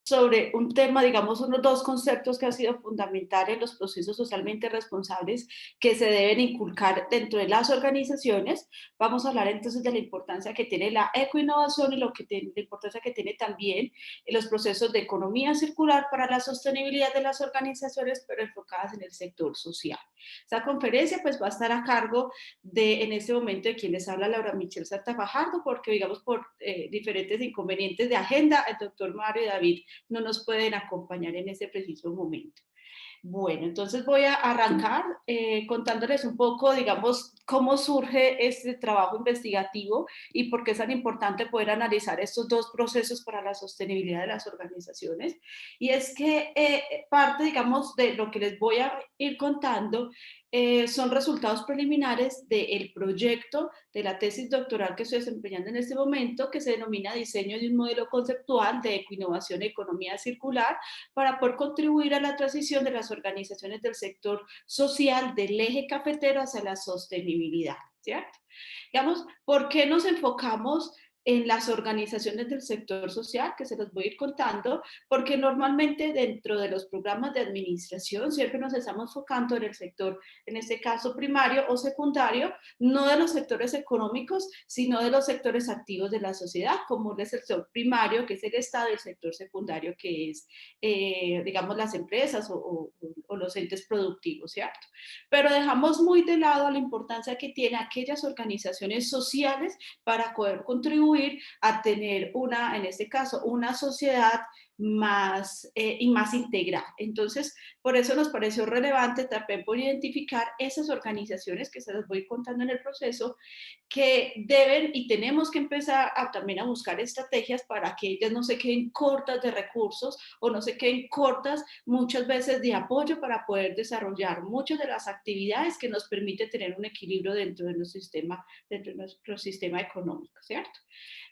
sobre un tema, digamos, unos dos conceptos que han sido fundamentales en los procesos socialmente responsables que se deben inculcar dentro de las organizaciones. Vamos a hablar entonces de la importancia que tiene la ecoinnovación y la importancia que tiene también en los procesos de economía circular para la sostenibilidad de las organizaciones, pero enfocadas en el sector social. Esta conferencia pues va a estar a cargo de, en este momento, de quien les habla Laura Michelle Santa Fajardo, porque digamos por diferentes inconvenientes de agenda, el doctor Mario y David no nos pueden acompañar en ese preciso momento. Bueno, entonces voy a arrancar contándoles un poco, digamos, cómo surge este trabajo investigativo y por qué es tan importante poder analizar estos dos procesos para la sostenibilidad de las organizaciones. Y es que parte, digamos, de lo que les voy a ir contando son resultados preliminares del proyecto de la tesis doctoral que estoy desempeñando en este momento, que se denomina Diseño de un modelo conceptual de ecoinnovación y economía circular para poder contribuir a la transición de las organizaciones del sector social del eje cafetero hacia la sostenibilidad, ¿cierto? Digamos, ¿por qué nos enfocamos en las organizaciones del sector social, que se los voy a ir contando? Porque normalmente dentro de los programas de administración siempre nos estamos enfocando en el sector, en este caso primario o secundario, no de los sectores económicos, sino de los sectores activos de la sociedad, como es el sector primario, que es el Estado, y el sector secundario, que es, digamos, las empresas o los entes productivos, ¿cierto? Pero dejamos muy de lado la importancia que tienen aquellas organizaciones sociales para poder contribuir a tener una, en este caso, una sociedad más y más integral. Entonces, por eso nos pareció relevante también por identificar esas organizaciones que se las voy contando en el proceso, que deben y tenemos que empezar también a buscar estrategias para que ellas no se queden cortas de recursos o no se queden cortas muchas veces de apoyo para poder desarrollar muchas de las actividades que nos permite tener un equilibrio dentro de nuestro sistema económico, ¿cierto?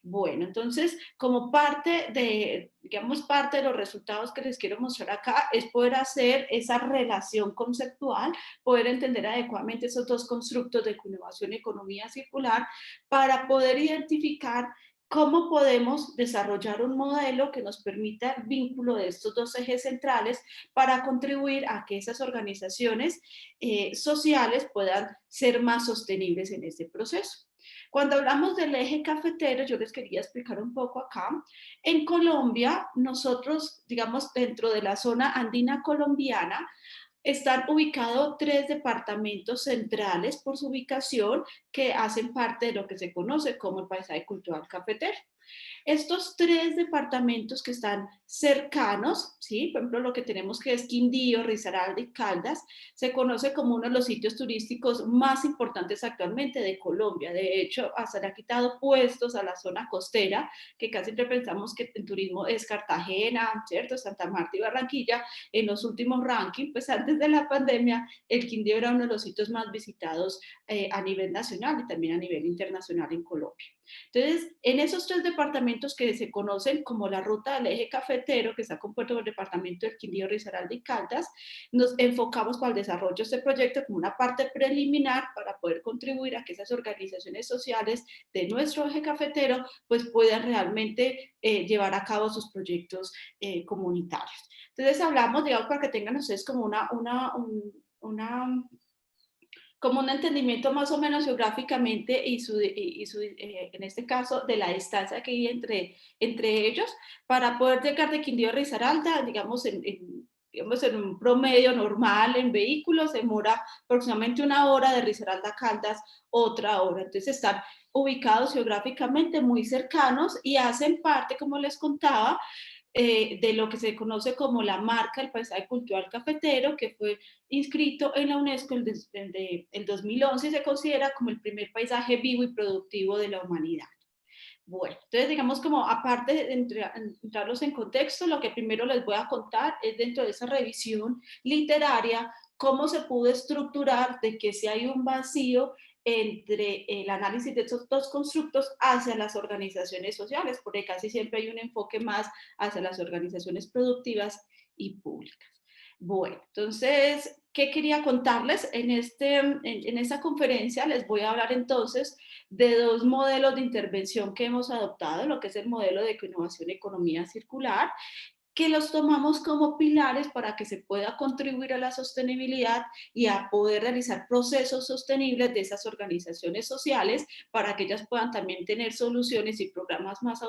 Bueno, entonces, como parte de, digamos, parte de los resultados que les quiero mostrar acá es poder hacer esa relación conceptual, poder entender adecuadamente esos dos constructos de innovación y economía circular para poder identificar cómo podemos desarrollar un modelo que nos permita el vínculo de estos dos ejes centrales para contribuir a que esas organizaciones sociales puedan ser más sostenibles en este proceso. Cuando hablamos del eje cafetero, yo les quería explicar un poco acá. En Colombia, nosotros, digamos, dentro de la zona andina colombiana, están ubicados tres departamentos centrales por su ubicación que hacen parte de lo que se conoce como el paisaje cultural cafetero. Estos tres departamentos que están cercanos, ¿sí? Por ejemplo, lo que tenemos que es Quindío, Risaralda y Caldas, se conoce como uno de los sitios turísticos más importantes actualmente de Colombia. De hecho, hasta le ha quitado puestos a la zona costera, que casi siempre pensamos que el turismo es Cartagena, ¿cierto? Santa Marta y Barranquilla. En los últimos rankings, pues antes de la pandemia, el Quindío era uno de los sitios más visitados a nivel nacional y también a nivel internacional en Colombia. Entonces, en esos tres departamentos que se conocen como la ruta del eje cafetero, que está compuesto por el departamento del Quindío, Risaralda y Caldas, nos enfocamos para el desarrollo de este proyecto como una parte preliminar para poder contribuir a que esas organizaciones sociales de nuestro eje cafetero pues puedan realmente llevar a cabo sus proyectos comunitarios. Entonces hablamos, digamos, para que tengan ustedes como una como un entendimiento más o menos geográficamente en este caso, de la distancia que hay entre ellos, para poder llegar de Quindío a Risaralda, digamos, en un promedio normal en vehículos, se demora aproximadamente una hora, de Risaralda a Caldas, otra hora. Entonces están ubicados geográficamente muy cercanos y hacen parte, como les contaba, de lo que se conoce como la marca del paisaje cultural cafetero, que fue inscrito en la UNESCO el 2011 y se considera como el primer paisaje vivo y productivo de la humanidad. Bueno, entonces digamos como aparte de entrarlos en contexto, lo que primero les voy a contar es dentro de esa revisión literaria cómo se pudo estructurar de que si hay un vacío entre el análisis de estos dos constructos hacia las organizaciones sociales, porque casi siempre hay un enfoque más hacia las organizaciones productivas y públicas. Bueno, entonces, ¿qué quería contarles? En esta conferencia les voy a hablar entonces de dos modelos de intervención que hemos adoptado, lo que es el modelo de innovación y economía circular, que los tomamos como pilares para que se pueda contribuir a la sostenibilidad y a poder realizar procesos sostenibles de esas organizaciones sociales para que ellas puedan también tener soluciones y programas más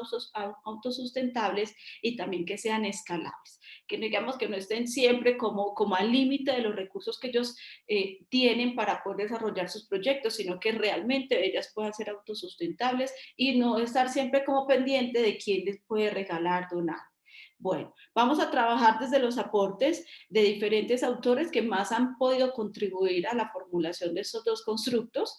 autosustentables y también que sean escalables, que digamos que no estén siempre como al límite de los recursos que ellos tienen para poder desarrollar sus proyectos, sino que realmente ellas puedan ser autosustentables y no estar siempre como pendiente de quién les puede regalar, donar. Bueno, vamos a trabajar desde los aportes de diferentes autores que más han podido contribuir a la formulación de estos dos constructos.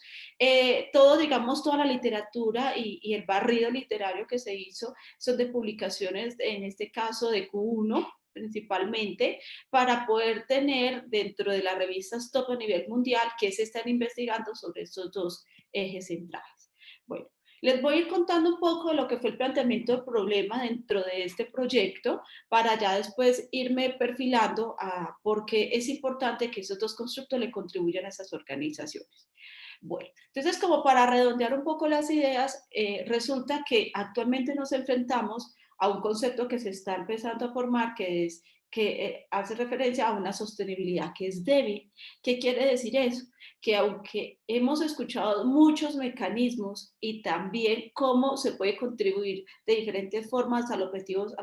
Todo, digamos, toda la literatura y el barrido literario que se hizo son de publicaciones, en este caso de Q1, principalmente, para poder tener dentro de las revistas top a nivel mundial que se están investigando sobre estos dos ejes centrales. Bueno, les voy a ir contando un poco de lo que fue el planteamiento del problema dentro de este proyecto para ya después irme perfilando a por qué es importante que esos dos constructos le contribuyan a esas organizaciones. Bueno, entonces como para redondear un poco las ideas, resulta que actualmente nos enfrentamos a un concepto que se está empezando a formar, que es que hace referencia a una sostenibilidad que es débil. ¿Qué quiere decir eso? Que aunque hemos escuchado muchos mecanismos y también cómo se puede contribuir de diferentes formas a los objetivos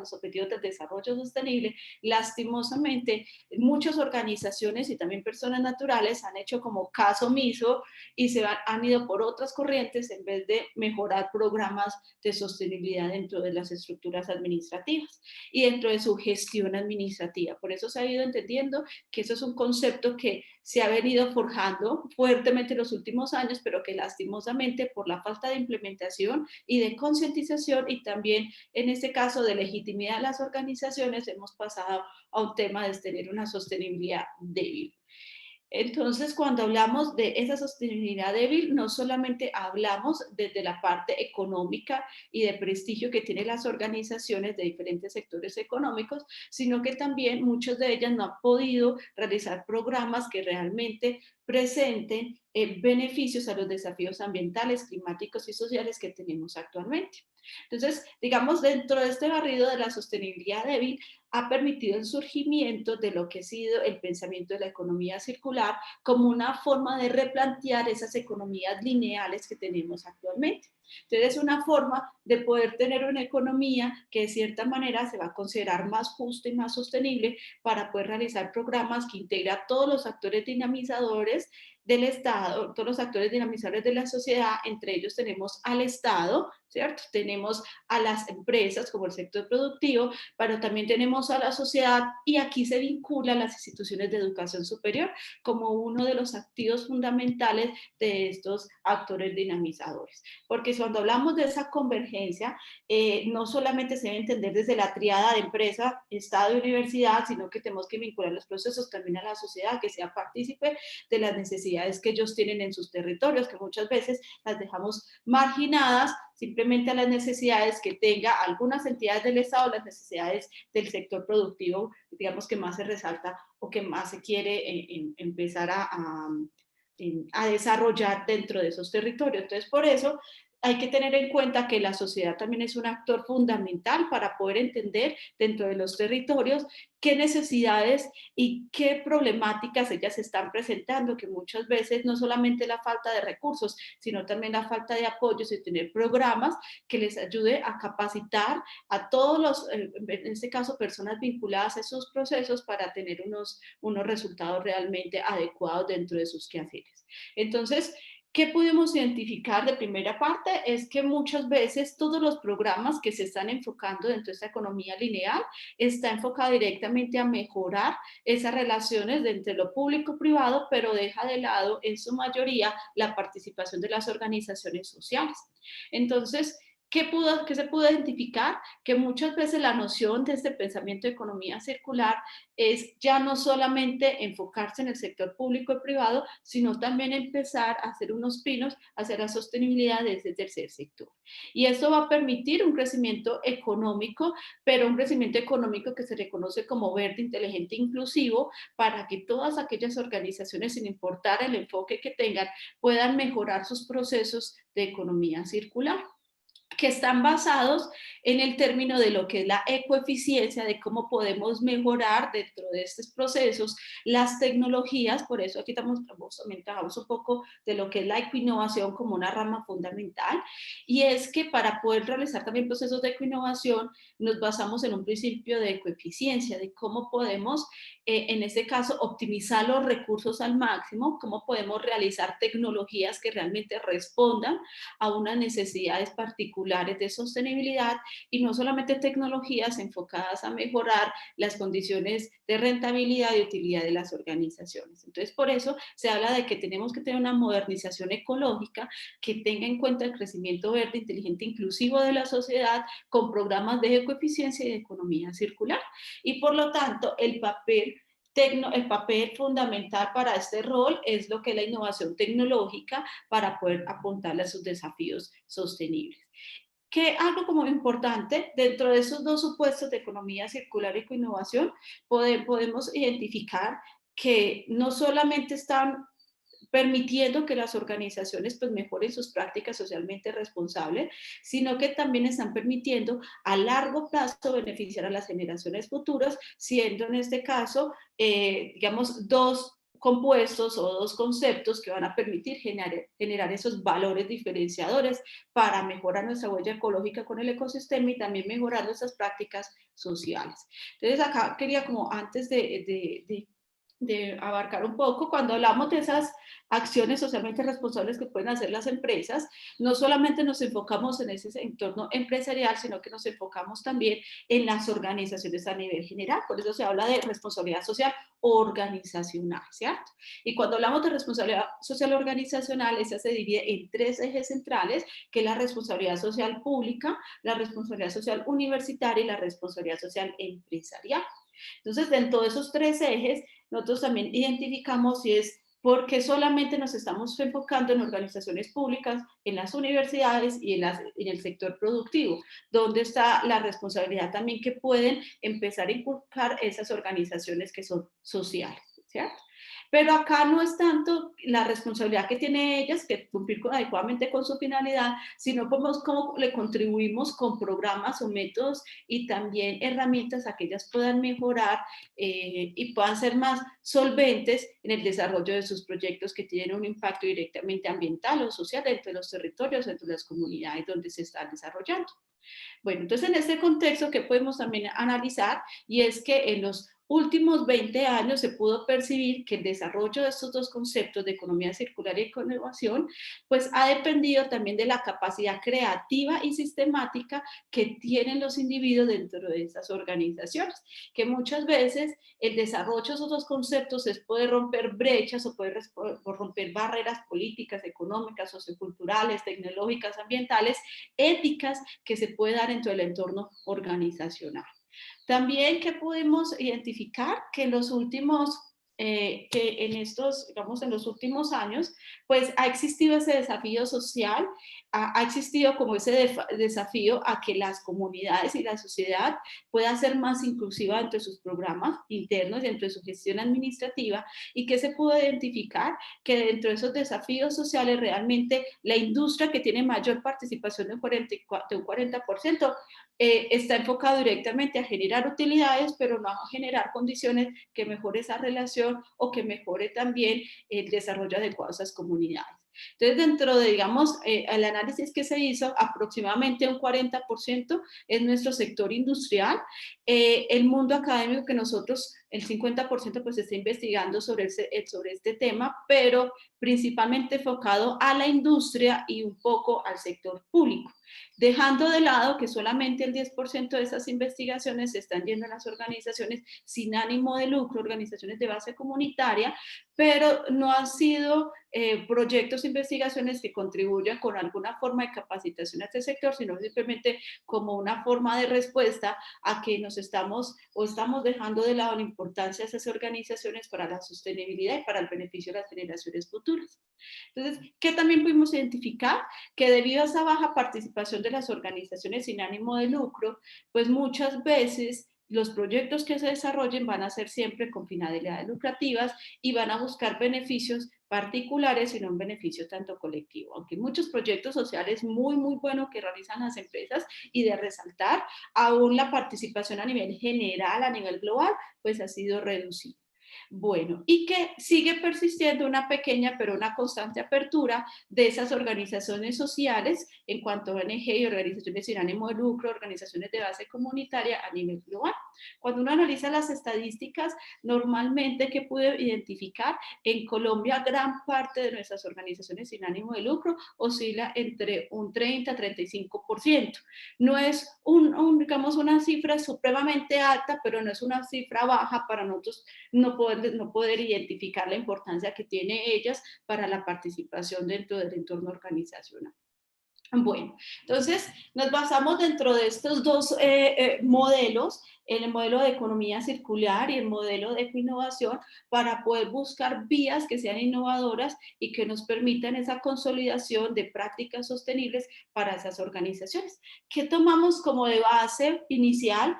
del desarrollo sostenible, lastimosamente muchas organizaciones y también personas naturales han hecho como caso omiso y han ido por otras corrientes en vez de mejorar programas de sostenibilidad dentro de las estructuras administrativas y dentro de su gestión administrativa. Por eso se ha ido entendiendo que eso es un concepto que se ha venido forjando fuertemente en los últimos años, pero que lastimosamente por la falta de implementación y de concientización y también en este caso de legitimidad de las organizaciones hemos pasado a un tema de tener una sostenibilidad débil. Entonces, cuando hablamos de esa sostenibilidad débil, no solamente hablamos desde la parte económica y de prestigio que tienen las organizaciones de diferentes sectores económicos, sino que también muchas de ellas no han podido realizar programas que realmente presenten beneficios a los desafíos ambientales, climáticos y sociales que tenemos actualmente. Entonces, digamos, dentro de este barrido de la sostenibilidad débil, ha permitido el surgimiento de lo que ha sido el pensamiento de la economía circular como una forma de replantear esas economías lineales que tenemos actualmente. Entonces, es una forma de poder tener una economía que de cierta manera se va a considerar más justa y más sostenible para poder realizar programas que integran a todos los actores dinamizadores del Estado, todos los actores dinamizadores de la sociedad, entre ellos tenemos al Estado, ¿cierto? Tenemos a las empresas como el sector productivo, pero también tenemos a la sociedad y aquí se vinculan las instituciones de educación superior como uno de los activos fundamentales de estos actores dinamizadores. Porque cuando hablamos de esa convergencia, no solamente se debe entender desde la triada de empresa, Estado y universidad, sino que tenemos que vincular los procesos también a la sociedad, que sea partícipe de las necesidades que ellos tienen en sus territorios, que muchas veces las dejamos marginadas simplemente a las necesidades que tenga algunas entidades del Estado, las necesidades del sector productivo, digamos que más se resalta o que más se quiere empezar a desarrollar dentro de esos territorios. Entonces, por eso hay que tener en cuenta que la sociedad también es un actor fundamental para poder entender dentro de los territorios qué necesidades y qué problemáticas ellas están presentando, que muchas veces no solamente la falta de recursos, sino también la falta de apoyos y tener programas que les ayude a capacitar a todos los, en este caso, personas vinculadas a esos procesos para tener unos resultados realmente adecuados dentro de sus quehaceres. Entonces, ¿qué pudimos identificar de primera parte? Es que muchas veces todos los programas que se están enfocando dentro de esta economía lineal está enfocado directamente a mejorar esas relaciones entre lo público-privado, pero deja de lado en su mayoría la participación de las organizaciones sociales. Entonces, ¿qué se pudo identificar? Que muchas veces la noción de este pensamiento de economía circular es ya no solamente enfocarse en el sector público y privado, sino también empezar a hacer unos pinos hacia la sostenibilidad de ese tercer sector. Y esto va a permitir un crecimiento económico, pero un crecimiento económico que se reconoce como verde, inteligente e inclusivo, para que todas aquellas organizaciones, sin importar el enfoque que tengan, puedan mejorar sus procesos de economía circular. que están basados en el término de lo que es la ecoeficiencia, de cómo podemos mejorar dentro de estos procesos las tecnologías. Por eso aquí también trabajamos un poco de lo que es la ecoinnovación como una rama fundamental, y es que para poder realizar también procesos de ecoinnovación nos basamos en un principio de ecoeficiencia, de cómo podemos, en este caso, optimizar los recursos al máximo, cómo podemos realizar tecnologías que realmente respondan a unas necesidades particulares de sostenibilidad, y no solamente tecnologías enfocadas a mejorar las condiciones de rentabilidad y utilidad de las organizaciones. Entonces, por eso se habla de que tenemos que tener una modernización ecológica que tenga en cuenta el crecimiento verde, inteligente, inclusivo de la sociedad, con programas de ecoeficiencia y de economía circular. Y por lo tanto, el papel fundamental para este rol es lo que es la innovación tecnológica para poder apuntarle a sus desafíos sostenibles. Que algo como importante, dentro de esos dos supuestos de economía circular y innovación, podemos identificar que no solamente están permitiendo que las organizaciones pues mejoren sus prácticas socialmente responsables, sino que también están permitiendo a largo plazo beneficiar a las generaciones futuras, siendo en este caso, digamos, dos compuestos o dos conceptos que van a permitir generar esos valores diferenciadores para mejorar nuestra huella ecológica con el ecosistema y también mejorar nuestras prácticas sociales. Entonces acá quería como antes de abarcar un poco, cuando hablamos de esas acciones socialmente responsables que pueden hacer las empresas, no solamente nos enfocamos en ese entorno empresarial, sino que nos enfocamos también en las organizaciones a nivel general. Por eso se habla de responsabilidad social organizacional, ¿cierto? Y cuando hablamos de responsabilidad social organizacional, esa se divide en tres ejes centrales, que es la responsabilidad social pública, la responsabilidad social universitaria y la responsabilidad social empresarial. Entonces, dentro de esos tres ejes, nosotros también identificamos si es porque solamente nos estamos enfocando en organizaciones públicas, en las universidades y en el sector productivo, donde está la responsabilidad también que pueden empezar a inculcar esas organizaciones que son sociales, ¿cierto? Pero acá no es tanto la responsabilidad que tienen ellas, que cumplir adecuadamente con su finalidad, sino cómo le contribuimos con programas o métodos y también herramientas a que ellas puedan mejorar, y puedan ser más solventes en el desarrollo de sus proyectos que tienen un impacto directamente ambiental o social dentro de los territorios, dentro de las comunidades donde se están desarrollando. Bueno, entonces en este contexto, ¿qué podemos también analizar? Y es que en los últimos 20 años se pudo percibir que el desarrollo de estos dos conceptos de economía circular y innovación, pues ha dependido también de la capacidad creativa y sistemática que tienen los individuos dentro de estas organizaciones, que muchas veces el desarrollo de esos dos conceptos es poder romper brechas o poder romper barreras políticas, económicas, socioculturales, tecnológicas, ambientales, éticas que se puede dar dentro del entorno organizacional. También que pudimos identificar que en los últimos, que en estos, digamos, en los últimos años, pues ha existido ese desafío social, ha existido como ese desafío a que las comunidades y la sociedad puedan ser más inclusiva dentro de sus programas internos, dentro de su gestión administrativa, y que se pudo identificar que dentro de esos desafíos sociales realmente la industria que tiene mayor participación de un 40%, está enfocado directamente a generar utilidades, pero no a generar condiciones que mejore esa relación o que mejore también el desarrollo adecuado de esas comunidades. Entonces, dentro de, digamos, el análisis que se hizo, aproximadamente un 40% es nuestro sector industrial. El mundo académico que nosotros, el 50% pues está investigando sobre este tema, pero principalmente enfocado a la industria y un poco al sector público, dejando de lado que solamente el 10% de esas investigaciones se están yendo a las organizaciones sin ánimo de lucro, organizaciones de base comunitaria, pero no han sido proyectos e investigaciones que contribuyan con alguna forma de capacitación a este sector, sino simplemente como una forma de respuesta a que nos estamos dejando de lado la importancia de esas organizaciones para la sostenibilidad y para el beneficio de las generaciones futuras. Entonces, ¿qué también pudimos identificar? Que debido a esa baja participación de las organizaciones sin ánimo de lucro, pues muchas veces los proyectos que se desarrollen van a ser siempre con finalidades lucrativas y van a buscar beneficios particulares, sino un beneficio tanto colectivo. Aunque hay muchos proyectos sociales muy, muy buenos que realizan las empresas y de resaltar, aún la participación a nivel general, a nivel global, pues ha sido reducida. Bueno, y que sigue persistiendo una pequeña pero una constante apertura de esas organizaciones sociales en cuanto a ONG y organizaciones sin ánimo de lucro, organizaciones de base comunitaria a nivel global. Cuando uno analiza las estadísticas, normalmente que pude identificar, en Colombia gran parte de nuestras organizaciones sin ánimo de lucro oscila entre un 30-35%. No es digamos, una cifra supremamente alta, pero no es una cifra baja para nosotros no poder identificar la importancia que tienen ellas para la participación dentro del entorno organizacional. Bueno, entonces nos basamos dentro de estos dos modelos, en el modelo de economía circular y el modelo de ecoinnovación, para poder buscar vías que sean innovadoras y que nos permitan esa consolidación de prácticas sostenibles para esas organizaciones. ¿Qué tomamos como de base inicial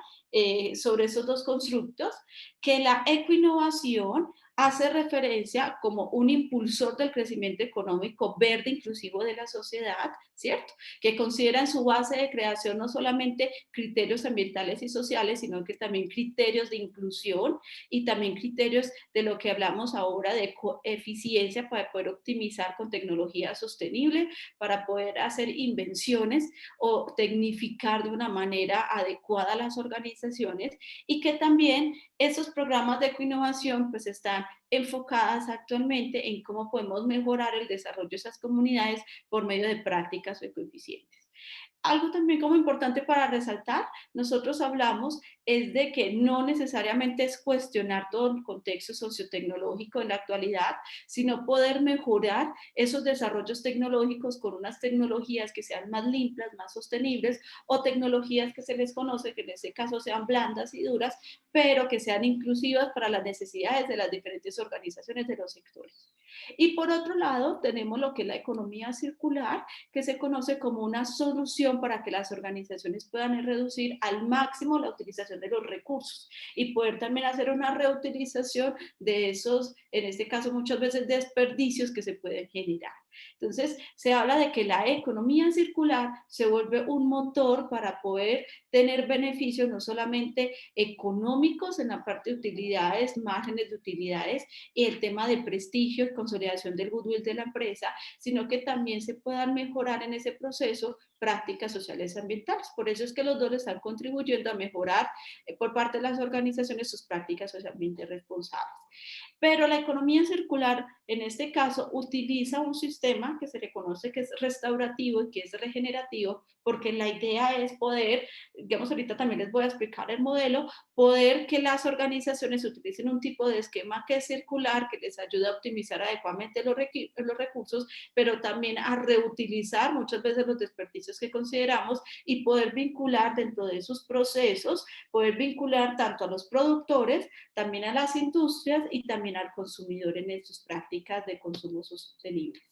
sobre esos dos constructos? Que la ecoinnovación hace referencia como un impulsor del crecimiento económico verde inclusivo de la sociedad, ¿cierto? Que considera en su base de creación no solamente criterios ambientales y sociales, sino que también criterios de inclusión y también criterios de lo que hablamos ahora de eficiencia para poder optimizar con tecnología sostenible, para poder hacer invenciones o tecnificar de una manera adecuada las organizaciones y que también esos programas de ecoinnovación pues están enfocadas actualmente en cómo podemos mejorar el desarrollo de esas comunidades por medio de prácticas ecoeficientes. Algo también como importante para resaltar, nosotros hablamos es de que no necesariamente es cuestionar todo el contexto sociotecnológico en la actualidad, sino poder mejorar esos desarrollos tecnológicos con unas tecnologías que sean más limpias, más sostenibles, o tecnologías que se les conoce, que en este caso sean blandas y duras, pero que sean inclusivas para las necesidades de las diferentes organizaciones de los sectores. Y por otro lado, tenemos lo que es la economía circular, que se conoce como una solución para que las organizaciones puedan reducir al máximo la utilización de los recursos y poder también hacer una reutilización de esos, en este caso muchas veces desperdicios que se pueden generar. Entonces, se habla de que la economía circular se vuelve un motor para poder tener beneficios no solamente económicos en la parte de utilidades, márgenes de utilidades y el tema de prestigio y consolidación del goodwill de la empresa, sino que también se puedan mejorar en ese proceso prácticas sociales y ambientales. Por eso es que los dos están contribuyendo a mejorar por parte de las organizaciones sus prácticas socialmente responsables. Pero la economía circular, en este caso, utiliza un sistema que se le conoce que es restaurativo y que es regenerativo, porque la idea es poder, digamos, ahorita también les voy a explicar el modelo, poder que las organizaciones utilicen un tipo de esquema que es circular, que les ayuda a optimizar adecuadamente los recursos, pero también a reutilizar muchas veces los desperdicios que consideramos y poder vincular dentro de esos procesos, poder vincular tanto a los productores, también a las industrias y también al consumidor en sus prácticas de consumo sostenibles.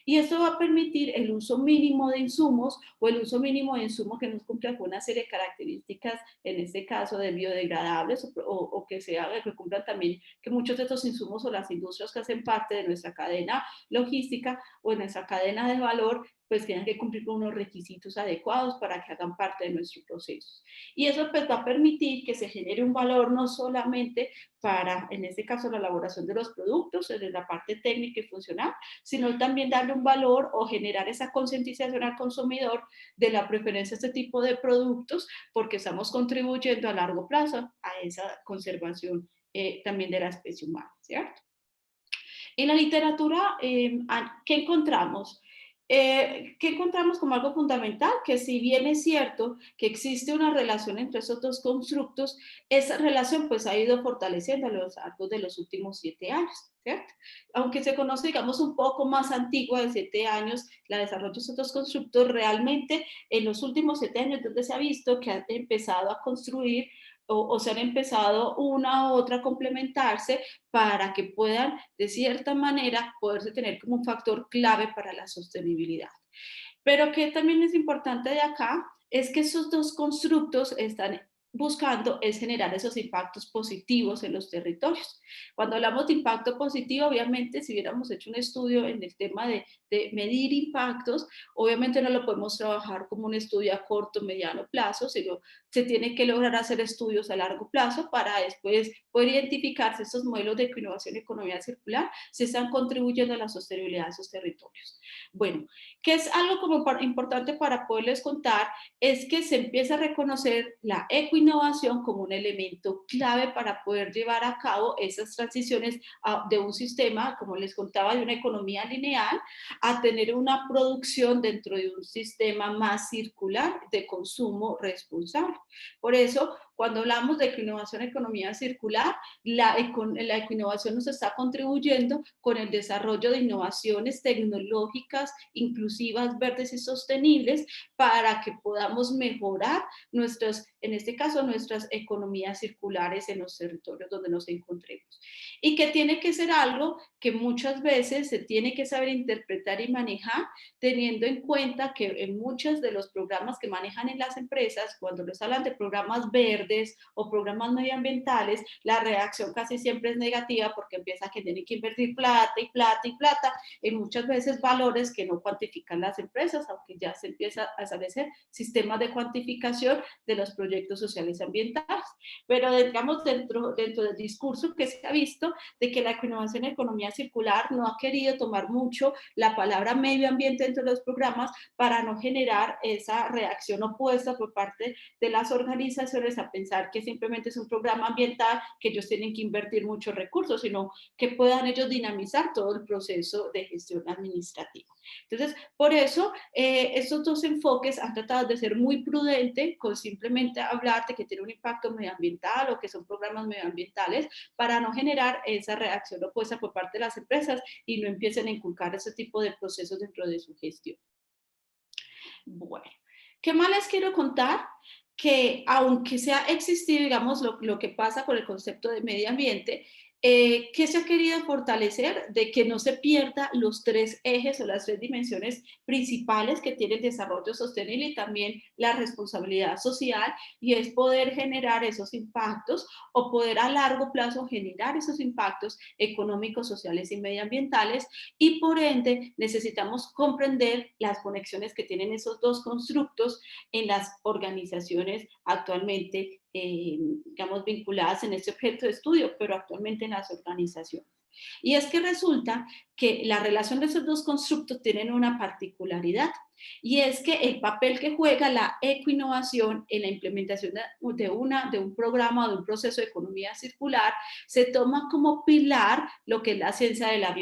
Y esto va a permitir el uso mínimo de insumos o el uso mínimo de insumos que nos cumplan con una serie de características, en este caso de biodegradables o que cumplan también que muchos de estos insumos o las industrias que hacen parte de nuestra cadena logística o en nuestra cadena de valor pues tienen que cumplir con unos requisitos adecuados para que hagan parte de nuestro proceso. Y eso pues va a permitir que se genere un valor no solamente para, en este caso, la elaboración de los productos, desde la parte técnica y funcional, sino también darle un valor o generar esa concientización al consumidor de la preferencia de este tipo de productos, porque estamos contribuyendo a largo plazo a esa conservación también de la especie humana, ¿cierto? En la literatura, ¿qué encontramos? ¿Qué encontramos como algo fundamental? Que si bien es cierto que existe una relación entre esos dos constructos, esa relación pues ha ido fortaleciendo a lo largo de los últimos 7 años, ¿cierto? Aunque se conoce, digamos, un poco más antigua de 7 años, la desarrollo de estos dos constructos, realmente en los últimos 7 años donde se ha visto que han empezado a construir o se han empezado una u otra a complementarse para que puedan, de cierta manera, poderse tener como un factor clave para la sostenibilidad. Pero que también es importante de acá es que esos dos constructos están buscando es generar esos impactos positivos en los territorios. Cuando hablamos de impacto positivo, obviamente, si hubiéramos hecho un estudio en el tema de medir impactos, obviamente no lo podemos trabajar como un estudio a corto, mediano plazo, sino se tiene que lograr hacer estudios a largo plazo para después poder identificar si estos modelos de innovación y economía circular se están contribuyendo a la sostenibilidad de esos territorios. Bueno, ¿qué es algo como importante para poderles contar? Es que se empieza a reconocer la ecoinnovación como un elemento clave para poder llevar a cabo esas transiciones de un sistema, como les contaba, de una economía lineal a tener una producción dentro de un sistema más circular de consumo responsable. Por eso, cuando hablamos de ecoinnovación, economía circular, la ecoinnovación nos está contribuyendo con el desarrollo de innovaciones tecnológicas, inclusivas, verdes y sostenibles para que podamos mejorar nuestras, en este caso, nuestras economías circulares en los territorios donde nos encontremos. Y que tiene que ser algo que muchas veces se tiene que saber interpretar y manejar, teniendo en cuenta que en muchos de los programas que manejan en las empresas, cuando les hablan de programas verdes o programas medioambientales, la reacción casi siempre es negativa porque empieza que tienen que invertir plata y plata y plata en muchas veces valores que no cuantifican las empresas, aunque ya se empieza a establecer sistemas de cuantificación de los proyectos sociales y ambientales. Pero digamos, dentro del discurso que se ha visto de que la innovación en economía circular no ha querido tomar mucho la palabra medio ambiente dentro de los programas para no generar esa reacción opuesta por parte de las organizaciones a pensar que simplemente es un programa ambiental que ellos tienen que invertir muchos recursos, sino que puedan ellos dinamizar todo el proceso de gestión administrativa. Entonces, por eso, estos dos enfoques han tratado de ser muy prudentes con simplemente hablar de que tiene un impacto medioambiental o que son programas medioambientales para no generar esa reacción opuesta por parte de las empresas y no empiecen a inculcar ese tipo de procesos dentro de su gestión. Bueno, ¿qué más les quiero contar? Que aunque se ha existido, digamos, lo que pasa con el concepto de medio ambiente, ¿qué se ha querido fortalecer? De que no se pierda los tres ejes o las tres dimensiones principales que tiene el desarrollo sostenible y también la responsabilidad social, y es poder generar esos impactos o poder a largo plazo generar esos impactos económicos, sociales y medioambientales, y por ende necesitamos comprender las conexiones que tienen esos dos constructos en las organizaciones actualmente, digamos, vinculadas en este objeto de estudio, pero actualmente en las organizaciones. Y es que resulta que la relación de esos dos constructos tienen una particularidad, y es que el papel que juega la ecoinnovación en la implementación de un programa o de un proceso de economía circular se toma como pilar lo que es la ciencia de la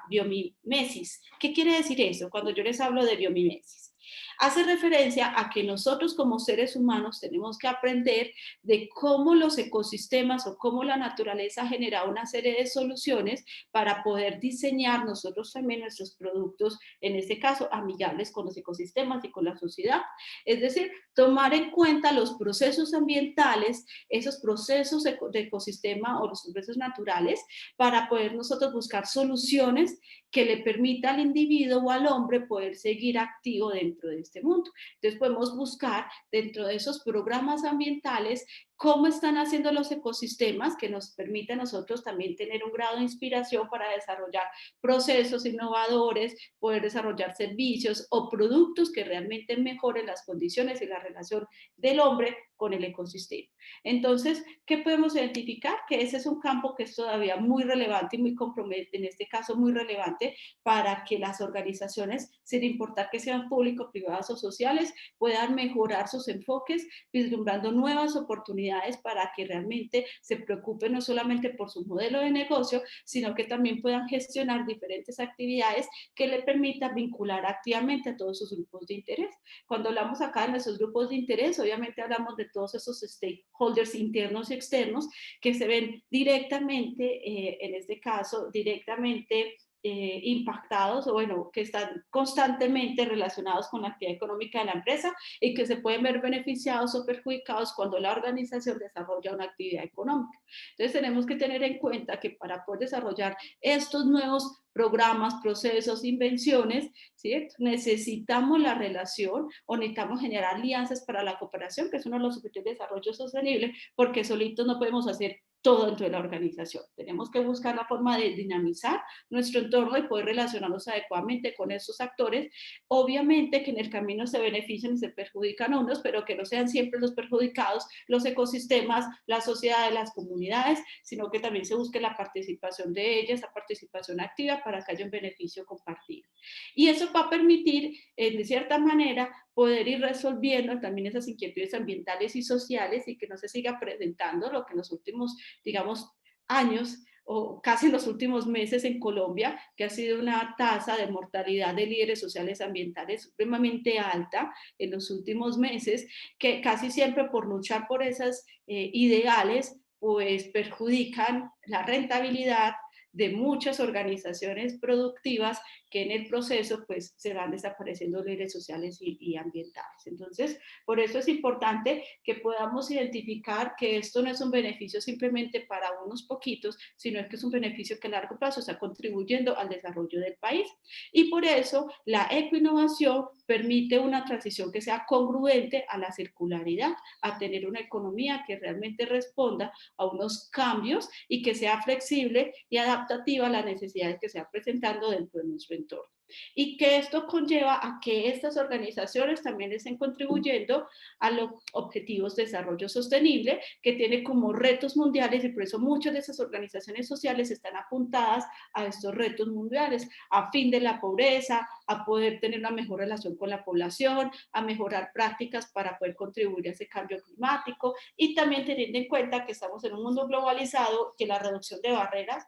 biomimesis. ¿Qué quiere decir eso cuando yo les hablo de biomimesis? Hace referencia a que nosotros como seres humanos tenemos que aprender de cómo los ecosistemas o cómo la naturaleza genera una serie de soluciones para poder diseñar nosotros también nuestros productos, en este caso amigables con los ecosistemas y con la sociedad. Es decir, tomar en cuenta los procesos ambientales, esos procesos de ecosistema o los procesos naturales, para poder nosotros buscar soluciones que le permita al individuo o al hombre poder seguir activo dentro de este mundo. Entonces podemos buscar dentro de esos programas ambientales cómo están haciendo los ecosistemas que nos permite a nosotros también tener un grado de inspiración para desarrollar procesos innovadores, poder desarrollar servicios o productos que realmente mejoren las condiciones y la relación del hombre con el ecosistema. Entonces, ¿qué podemos identificar? Que ese es un campo que es todavía muy relevante y muy comprometido, en este caso muy relevante, para que las organizaciones, sin importar que sean públicos, privadas o sociales, puedan mejorar sus enfoques, vislumbrando nuevas oportunidades para que realmente se preocupen no solamente por su modelo de negocio, sino que también puedan gestionar diferentes actividades que le permitan vincular activamente a todos sus grupos de interés. Cuando hablamos acá de nuestros grupos de interés, obviamente hablamos de todos esos stakeholders internos y externos que se ven directamente, en este caso, directamente impactados o bueno, que están constantemente relacionados con la actividad económica de la empresa y que se pueden ver beneficiados o perjudicados cuando la organización desarrolla una actividad económica. Entonces tenemos que tener en cuenta que para poder desarrollar estos nuevos programas, procesos, invenciones, ¿cierto? Necesitamos la relación o necesitamos generar alianzas para la cooperación, que es uno de los objetivos de desarrollo sostenible, porque solitos no podemos hacer todo dentro de la organización. Tenemos que buscar la forma de dinamizar nuestro entorno y poder relacionarnos adecuadamente con estos actores. Obviamente que en el camino se benefician y se perjudican unos, pero que no sean siempre los perjudicados, los ecosistemas, la sociedad, las comunidades, sino que también se busque la participación de ellas, la participación activa para que haya un beneficio compartido. Y eso va a permitir, de cierta manera, poder ir resolviendo también esas inquietudes ambientales y sociales y que no se siga presentando lo que en los últimos, digamos, años o casi en los últimos meses en Colombia, que ha sido una tasa de mortalidad de líderes sociales ambientales supremamente alta en los últimos meses, que casi siempre por luchar por esas ideales, pues perjudican la rentabilidad de muchas organizaciones productivas que en el proceso pues se van desapareciendo líderes sociales y ambientales. Entonces, por eso es importante que podamos identificar que esto no es un beneficio simplemente para unos poquitos, sino que es un beneficio que a largo plazo está contribuyendo al desarrollo del país. Y por eso la ecoinnovación permite una transición que sea congruente a la circularidad, a tener una economía que realmente responda a unos cambios y que sea flexible y adaptativa a las necesidades que se van presentando dentro de nuestro entorno. Y que esto conlleva a que estas organizaciones también estén contribuyendo a los objetivos de desarrollo sostenible, que tiene como retos mundiales, y por eso muchas de esas organizaciones sociales están apuntadas a estos retos mundiales, a fin de la pobreza, a poder tener una mejor relación con la población, a mejorar prácticas para poder contribuir a ese cambio climático y también teniendo en cuenta que estamos en un mundo globalizado, que la reducción de barreras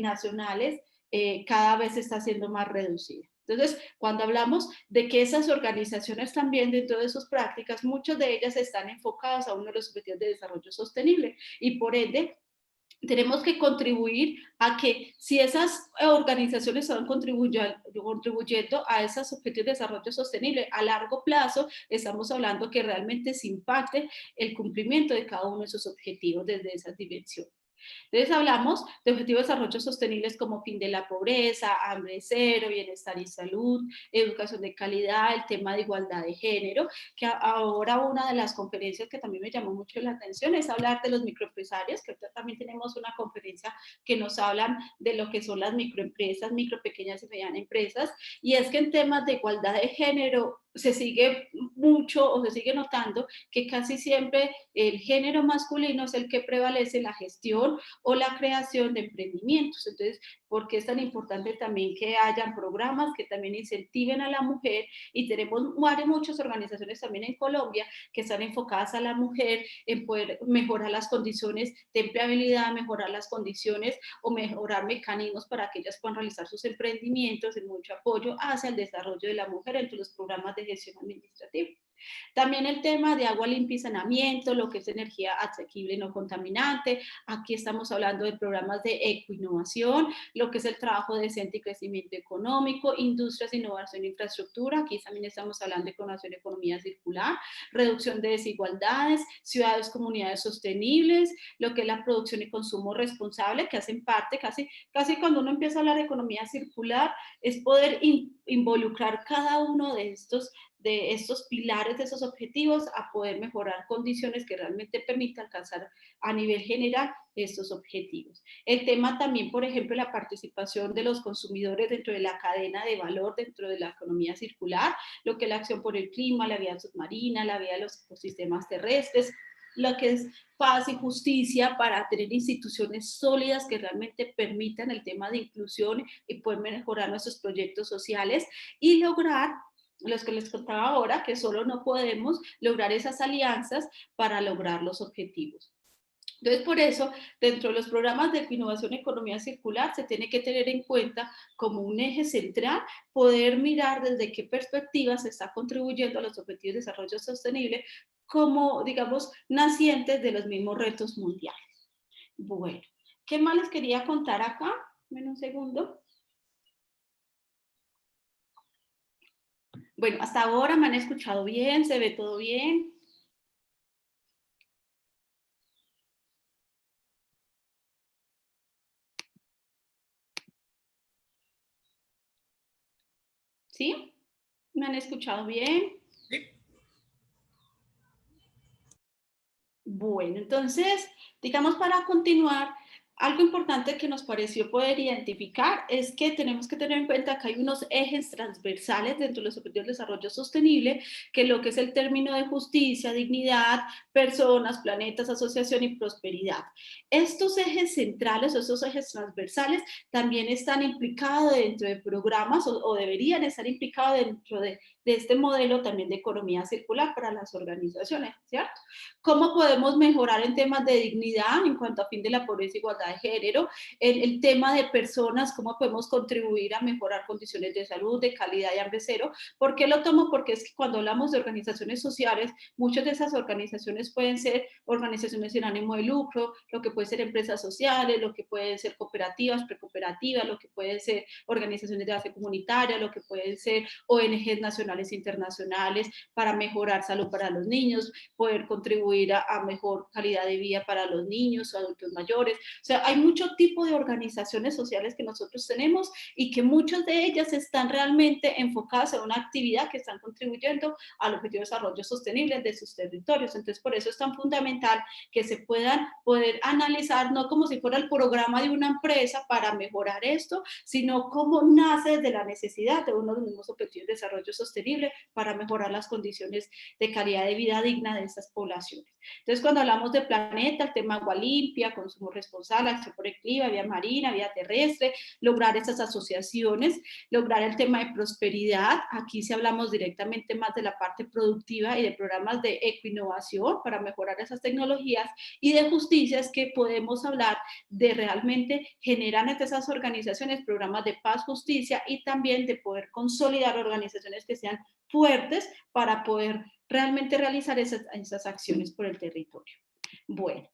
nacionales cada vez está siendo más reducida. Entonces, cuando hablamos de que esas organizaciones también dentro de sus prácticas, muchas de ellas están enfocadas a uno de los objetivos de desarrollo sostenible y por ende tenemos que contribuir a que si esas organizaciones están contribuyendo a esos objetivos de desarrollo sostenible a largo plazo, estamos hablando que realmente se impacte el cumplimiento de cada uno de esos objetivos desde esas dimensiones. Entonces hablamos de objetivos de desarrollo sostenibles como fin de la pobreza, hambre cero, bienestar y salud, educación de calidad, el tema de igualdad de género, que ahora una de las conferencias que también me llamó mucho la atención es hablar de los microempresarios, que ahorita también tenemos una conferencia que nos hablan de lo que son las microempresas, micro, pequeñas y medianas empresas, y es que en temas de igualdad de género se sigue mucho o se sigue notando que casi siempre el género masculino es el que prevalece en la gestión o la creación de emprendimientos. Entonces, ¿por qué es tan importante también que hayan programas que también incentiven a la mujer? Y tenemos muchas organizaciones también en Colombia que están enfocadas a la mujer en poder mejorar las condiciones de empleabilidad, mejorar las condiciones o mejorar mecanismos para que ellas puedan realizar sus emprendimientos en mucho apoyo hacia el desarrollo de la mujer entre los programas de gestión administrativa. También el tema de agua limpia y saneamiento, lo que es energía asequible y no contaminante. Aquí estamos hablando de programas de ecoinnovación, lo que es el trabajo decente y crecimiento económico, industrias, innovación e infraestructura. Aquí también estamos hablando de innovación, economía circular, reducción de desigualdades, ciudades, comunidades sostenibles, lo que es la producción y consumo responsable, que hacen parte casi cuando uno empieza a hablar de economía circular, es poder involucrar cada uno de estos pilares, de esos objetivos, a poder mejorar condiciones que realmente permitan alcanzar a nivel general estos objetivos. El tema también, por ejemplo, la participación de los consumidores dentro de la cadena de valor, dentro de la economía circular, lo que es la acción por el clima, la vida submarina, la vida de los ecosistemas terrestres, lo que es paz y justicia para tener instituciones sólidas que realmente permitan el tema de inclusión y poder mejorar nuestros proyectos sociales y lograr los que les contaba ahora, que solo no podemos lograr esas alianzas para lograr los objetivos. Entonces, por eso, dentro de los programas de innovación y economía circular, se tiene que tener en cuenta como un eje central poder mirar desde qué perspectiva se está contribuyendo a los objetivos de desarrollo sostenible como, digamos, nacientes de los mismos retos mundiales. Bueno, ¿qué más les quería contar acá? Ven un segundo. Bueno, hasta ahora me han escuchado bien, se ve todo bien. ¿Sí? ¿Me han escuchado bien? Sí. Bueno, entonces, digamos para continuar, algo importante que nos pareció poder identificar es que tenemos que tener en cuenta que hay unos ejes transversales dentro de los objetivos de desarrollo sostenible, que lo que es el término de justicia, dignidad, personas, planetas, asociación y prosperidad. Estos ejes centrales o estos ejes transversales también están implicados dentro de programas o deberían estar implicados dentro de este modelo también de economía circular para las organizaciones, ¿cierto? ¿Cómo podemos mejorar en temas de dignidad en cuanto a fin de la pobreza e igualdad de género? El tema de personas, ¿cómo podemos contribuir a mejorar condiciones de salud, de calidad y hambre cero? ¿Por qué lo tomo? Porque es que cuando hablamos de organizaciones sociales, muchas de esas organizaciones pueden ser organizaciones sin ánimo de lucro, lo que puede ser empresas sociales, lo que pueden ser cooperativas, precooperativas, lo que pueden ser organizaciones de base comunitaria, lo que pueden ser ONGs nacionales e internacionales para mejorar salud para los niños, poder contribuir a mejor calidad de vida para los niños o adultos mayores. O sea, hay mucho tipo de organizaciones sociales que nosotros tenemos y que muchas de ellas están realmente enfocadas en una actividad que están contribuyendo al objetivo de desarrollo sostenible de sus territorios. Entonces, por eso es tan fundamental que se puedan poder analizar, no como si fuera el programa de una empresa para mejorar esto, sino cómo nace desde la necesidad de uno de los mismos objetivos de desarrollo sostenible para mejorar las condiciones de calidad de vida digna de estas poblaciones. Entonces, cuando hablamos de planeta, el tema agua limpia, consumo responsable, acción por el clima, vía marina, vía terrestre, lograr estas asociaciones, lograr el tema de prosperidad. Aquí sí hablamos directamente más de la parte productiva y de programas de ecoinnovación para mejorar esas tecnologías, y de justicia es que podemos hablar de realmente generar entre esas organizaciones programas de paz, justicia y también de poder consolidar organizaciones que sean fuertes para poder realmente realizar esas acciones por el territorio. Bueno,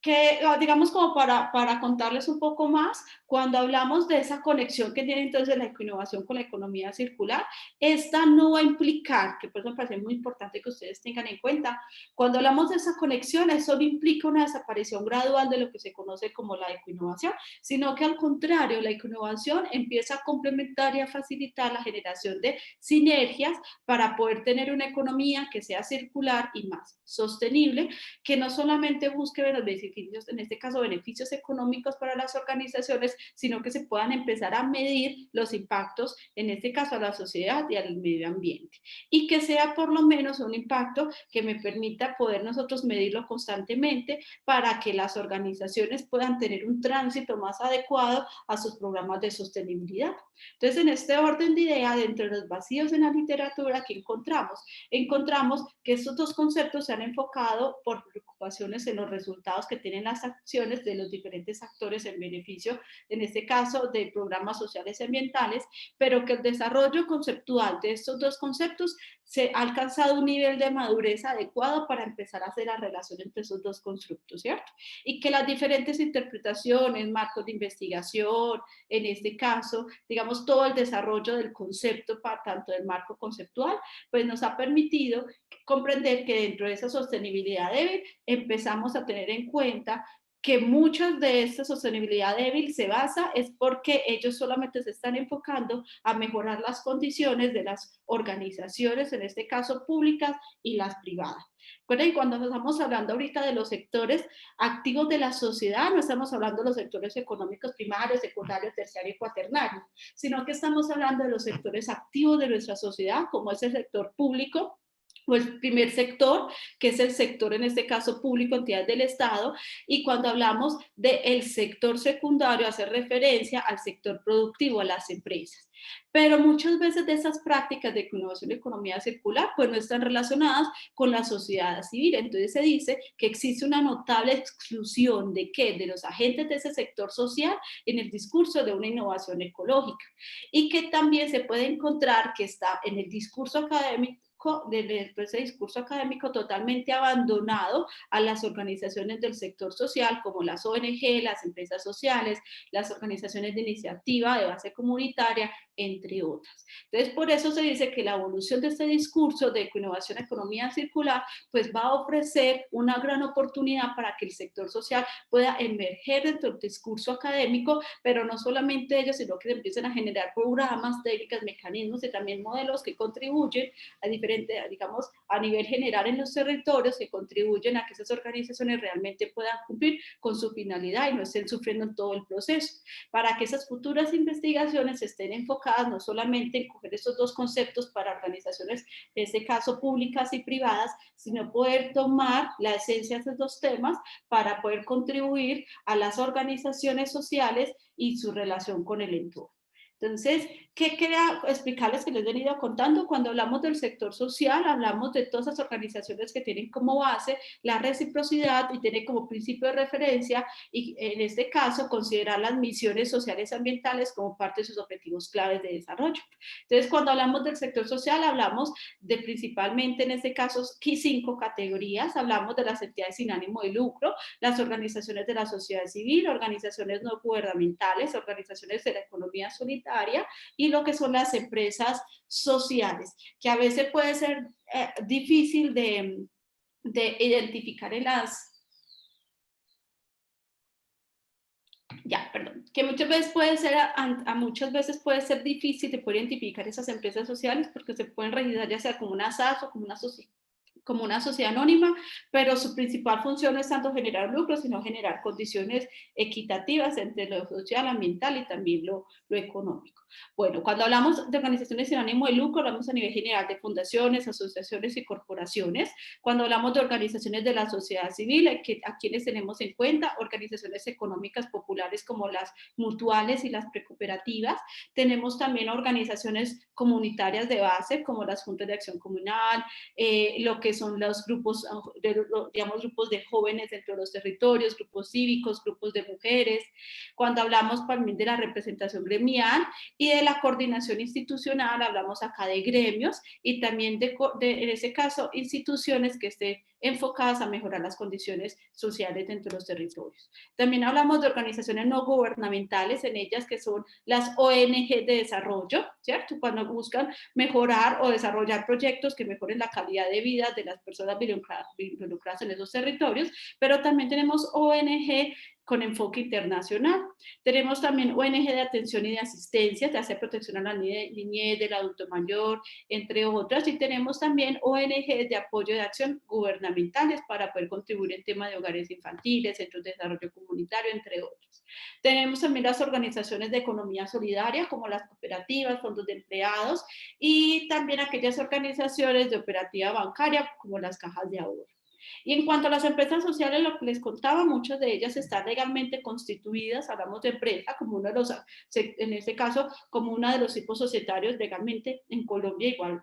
que digamos como para contarles un poco más, cuando hablamos de esa conexión que tiene entonces la ecoinnovación con la economía circular, esta no va a implicar, que por eso me parece muy importante que ustedes tengan en cuenta, cuando hablamos de esa conexión, eso no implica una desaparición gradual de lo que se conoce como la ecoinnovación, sino que al contrario, la ecoinnovación empieza a complementar y a facilitar la generación de sinergias para poder tener una economía que sea circular y más sostenible, que no solamente busque los beneficios, en este caso beneficios económicos para las organizaciones, sino que se puedan empezar a medir los impactos, en este caso a la sociedad y al medio ambiente. Y que sea por lo menos un impacto que me permita poder nosotros medirlo constantemente para que las organizaciones puedan tener un tránsito más adecuado a sus programas de sostenibilidad. Entonces, en este orden de idea, dentro de los vacíos en la literatura que encontramos, encontramos que estos dos conceptos se han enfocado por preocupaciones en los resultados que tienen las acciones de los diferentes actores en beneficio, en este caso, de programas sociales y ambientales, pero que el desarrollo conceptual de estos dos conceptos se ha alcanzado un nivel de madurez adecuado para empezar a hacer la relación entre esos dos constructos, ¿cierto? Y que las diferentes interpretaciones, marcos de investigación, en este caso, digamos, todo el desarrollo del concepto, tanto del marco conceptual, pues nos ha permitido comprender que dentro de esa sostenibilidad débil empezamos a tener en cuenta que muchas de esta sostenibilidad débil se basa es porque ellos solamente se están enfocando a mejorar las condiciones de las organizaciones, en este caso públicas y las privadas. Y cuando estamos hablando ahorita de los sectores activos de la sociedad, no estamos hablando de los sectores económicos primarios, secundarios, terciarios y cuaternarios, sino que estamos hablando de los sectores activos de nuestra sociedad, como es el sector público, o el primer sector, que es el sector, en este caso público, entidades del Estado, y cuando hablamos del sector secundario, hace referencia al sector productivo, a las empresas. Pero muchas veces de esas prácticas de innovación y economía circular, pues no están relacionadas con la sociedad civil. Entonces se dice que existe una notable exclusión de ¿qué? De los agentes de ese sector social en el discurso de una innovación ecológica, y que también se puede encontrar que está en el discurso académico de ese discurso académico totalmente abandonado a las organizaciones del sector social, como las ONG, las empresas sociales, las organizaciones de iniciativa de base comunitaria, entre otras. Entonces, por eso se dice que la evolución de este discurso de innovación, economía circular, pues va a ofrecer una gran oportunidad para que el sector social pueda emerger dentro del discurso académico, pero no solamente ellos, sino que se empiecen a generar programas, técnicas, mecanismos y también modelos que contribuyen a diferentes, digamos, a nivel general en los territorios, que contribuyen a que esas organizaciones realmente puedan cumplir con su finalidad y no estén sufriendo en todo el proceso, para que esas futuras investigaciones estén enfocadas no solamente en coger esos dos conceptos para organizaciones, en este caso públicas y privadas, sino poder tomar la esencia de esos dos temas para poder contribuir a las organizaciones sociales y su relación con el entorno. Entonces, ¿qué quería explicarles que les he venido contando? Cuando hablamos del sector social, hablamos de todas las organizaciones que tienen como base la reciprocidad y tienen como principio de referencia, y en este caso, considerar las misiones sociales y ambientales como parte de sus objetivos claves de desarrollo. Entonces, cuando hablamos del sector social, hablamos de principalmente, en este caso, 5 categorías. Hablamos de las entidades sin ánimo de lucro, las organizaciones de la sociedad civil, organizaciones no gubernamentales, organizaciones de la economía solidaria y lo que son las empresas sociales, que a veces puede ser difícil de identificar en las... Ya, perdón, que muchas veces puede ser, muchas veces puede ser difícil de poder identificar esas empresas sociales porque se pueden registrar ya sea como una SAS o como una sociedad anónima, pero su principal función no es tanto generar lucros, sino generar condiciones equitativas entre lo social, ambiental y también lo económico. Bueno, cuando hablamos de organizaciones sin ánimo de lucro, hablamos a nivel general de fundaciones, asociaciones y corporaciones. Cuando hablamos de organizaciones de la sociedad civil, a quienes tenemos en cuenta, organizaciones económicas populares como las mutuales y las precooperativas. Tenemos también organizaciones comunitarias de base, como las juntas de acción comunal, lo que son los grupos, digamos, grupos de jóvenes dentro de los territorios, grupos cívicos, grupos de mujeres. Cuando hablamos también de la representación gremial y de la coordinación institucional, hablamos acá de gremios y también en ese caso, instituciones que estén enfocadas a mejorar las condiciones sociales dentro de los territorios. También hablamos de organizaciones no gubernamentales, en ellas que son las ONG de desarrollo, ¿cierto? Cuando buscan mejorar o desarrollar proyectos que mejoren la calidad de vida de las personas involucradas en esos territorios, pero también tenemos ONG con enfoque internacional. Tenemos también ONG de atención y de asistencia, de hacer protección a la niñez, del adulto mayor, entre otras, y tenemos también ONG de apoyo de acción gubernamentales para poder contribuir en temas de hogares infantiles, centros de desarrollo comunitario, entre otros. Tenemos también las organizaciones de economía solidaria, como las cooperativas, fondos de empleados, y también aquellas organizaciones de operativa bancaria, como las cajas de ahorro. Y en cuanto a las empresas sociales, lo que les contaba, muchas de ellas están legalmente constituidas, hablamos de empresa como uno de los, en este caso, como uno de los tipos societarios legalmente en Colombia, igual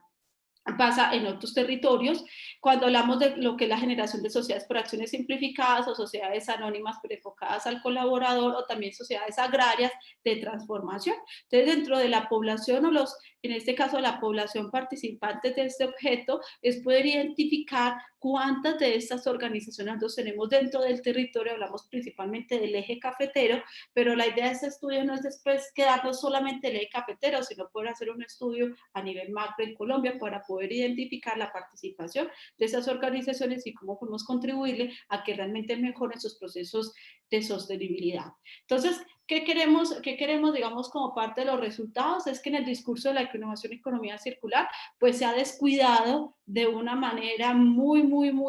pasa en otros territorios. Cuando hablamos de lo que es la generación de sociedades por acciones simplificadas o sociedades anónimas pero enfocadas al colaborador, o también sociedades agrarias de transformación. Entonces, dentro de la población o en este caso la población participante de este objeto, es poder identificar cuántas de estas organizaciones nos tenemos dentro del territorio. Hablamos principalmente del eje cafetero, pero la idea de este estudio no es después quedarnos solamente en el eje cafetero, sino poder hacer un estudio a nivel macro en Colombia para poder identificar la participación de esas organizaciones y cómo podemos contribuirle a que realmente mejoren sus procesos de sostenibilidad. Entonces, ¿qué queremos, digamos, como parte de los resultados? Es que en el discurso de la innovación y economía circular, pues se ha descuidado de una manera muy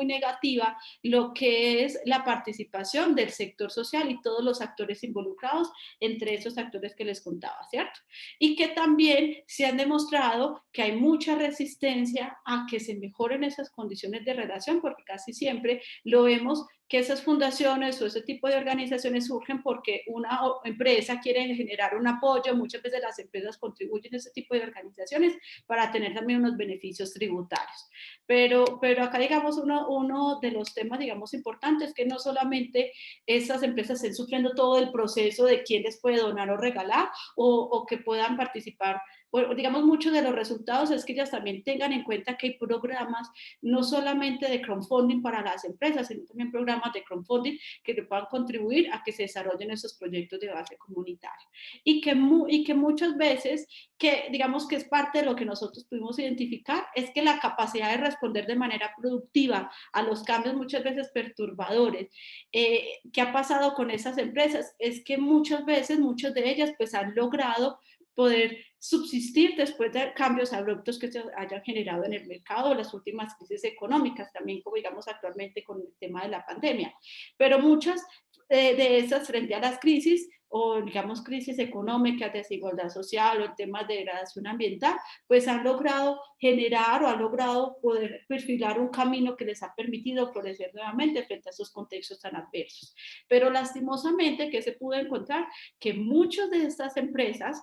negativa lo que es la participación del sector social y todos los actores involucrados, entre esos actores que les contaba, ¿cierto? Y que también se han demostrado que hay mucha resistencia a que se mejoren esas condiciones de relación, porque casi siempre lo vemos que esas fundaciones o ese tipo de organizaciones surgen porque una empresa quiere generar un apoyo, muchas veces las empresas contribuyen a ese tipo de organizaciones para tener también unos beneficios tributarios. Pero acá, digamos, uno de los temas, digamos, importantes es que no solamente esas empresas estén sufriendo todo el proceso de quién les puede donar o regalar, o que puedan participar. Bueno, digamos, muchos de los resultados es que ellas también tengan en cuenta que hay programas no solamente de crowdfunding para las empresas, sino también programas de crowdfunding que le puedan contribuir a que se desarrollen esos proyectos de base comunitaria. Y que muchas veces, que digamos que es parte de lo que nosotros pudimos identificar, es que la capacidad de responder de manera productiva a los cambios muchas veces perturbadores, ¿qué ha pasado con esas empresas? Es que muchas veces, muchas de ellas pues han logrado poder subsistir después de cambios abruptos que se hayan generado en el mercado, las últimas crisis económicas, también como digamos actualmente con el tema de la pandemia. Pero muchas de esas frente a las crisis o digamos crisis económicas, desigualdad social o en temas de degradación ambiental, pues han logrado generar o han logrado poder perfilar un camino que les ha permitido florecer nuevamente frente a esos contextos tan adversos. Pero lastimosamente, ¿qué se pudo encontrar? Que muchas de estas empresas,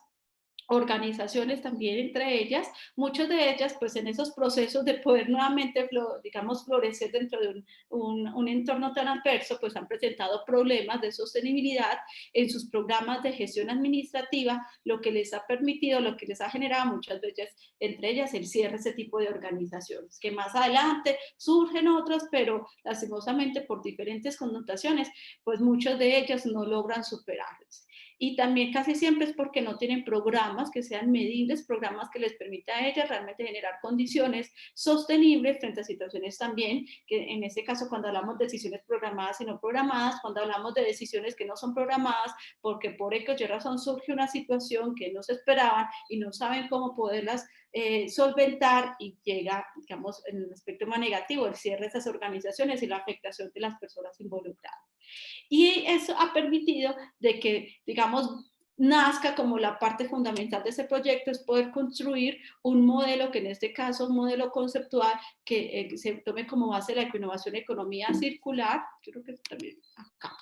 organizaciones también entre ellas, muchas de ellas pues en esos procesos de poder nuevamente, digamos, florecer dentro de un entorno tan adverso, pues han presentado problemas de sostenibilidad en sus programas de gestión administrativa, lo que les ha permitido, lo que les ha generado muchas veces, entre ellas el cierre de ese tipo de organizaciones, que más adelante surgen otras, pero lastimosamente por diferentes connotaciones, pues muchas de ellas no logran superarse. Y también casi siempre es porque no tienen programas que sean medibles, programas que les permita a ellas realmente generar condiciones sostenibles frente a situaciones también, que en este caso cuando hablamos de decisiones programadas y no programadas, cuando hablamos de decisiones que no son programadas, porque por X razón surge una situación que no se esperaban y no saben cómo poderlas solventar y llega, digamos, en el aspecto más negativo, el cierre de esas organizaciones y la afectación de las personas involucradas. Y eso ha permitido de que, digamos, nazca como la parte fundamental de ese proyecto, es poder construir un modelo, que en este caso un modelo conceptual, que se tome como base la innovación economía circular, yo creo que también acá,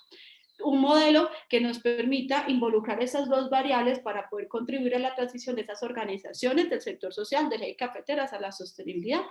un modelo que nos permita involucrar esas dos variables para poder contribuir a la transición de esas organizaciones del sector social, de ley cafeteras, a la sostenibilidad.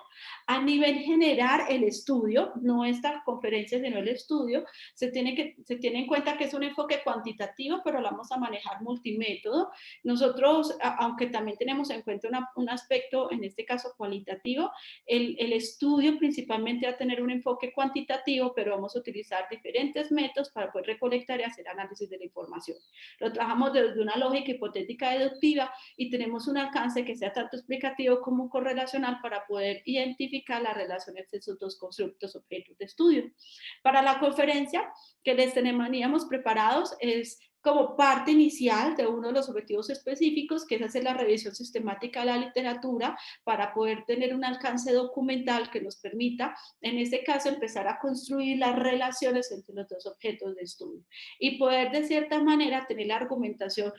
A nivel general, el estudio, no esta conferencia, sino el estudio, se tiene en cuenta que es un enfoque cuantitativo, pero lo vamos a manejar multimétodo. Nosotros, aunque también tenemos en cuenta un aspecto, en este caso cualitativo, el estudio principalmente va a tener un enfoque cuantitativo, pero vamos a utilizar diferentes métodos para poder recolectar y hacer análisis de la información. Lo trabajamos desde una lógica hipotética deductiva y tenemos un alcance que sea tanto explicativo como correlacional para poder identificar las relaciones de esos dos constructos objetos de estudio. Para la conferencia que les teníamos preparados es como parte inicial de uno de los objetivos específicos, que es hacer la revisión sistemática de la literatura para poder tener un alcance documental que nos permita, en este caso, empezar a construir las relaciones entre los dos objetos de estudio y poder de cierta manera tener la argumentación,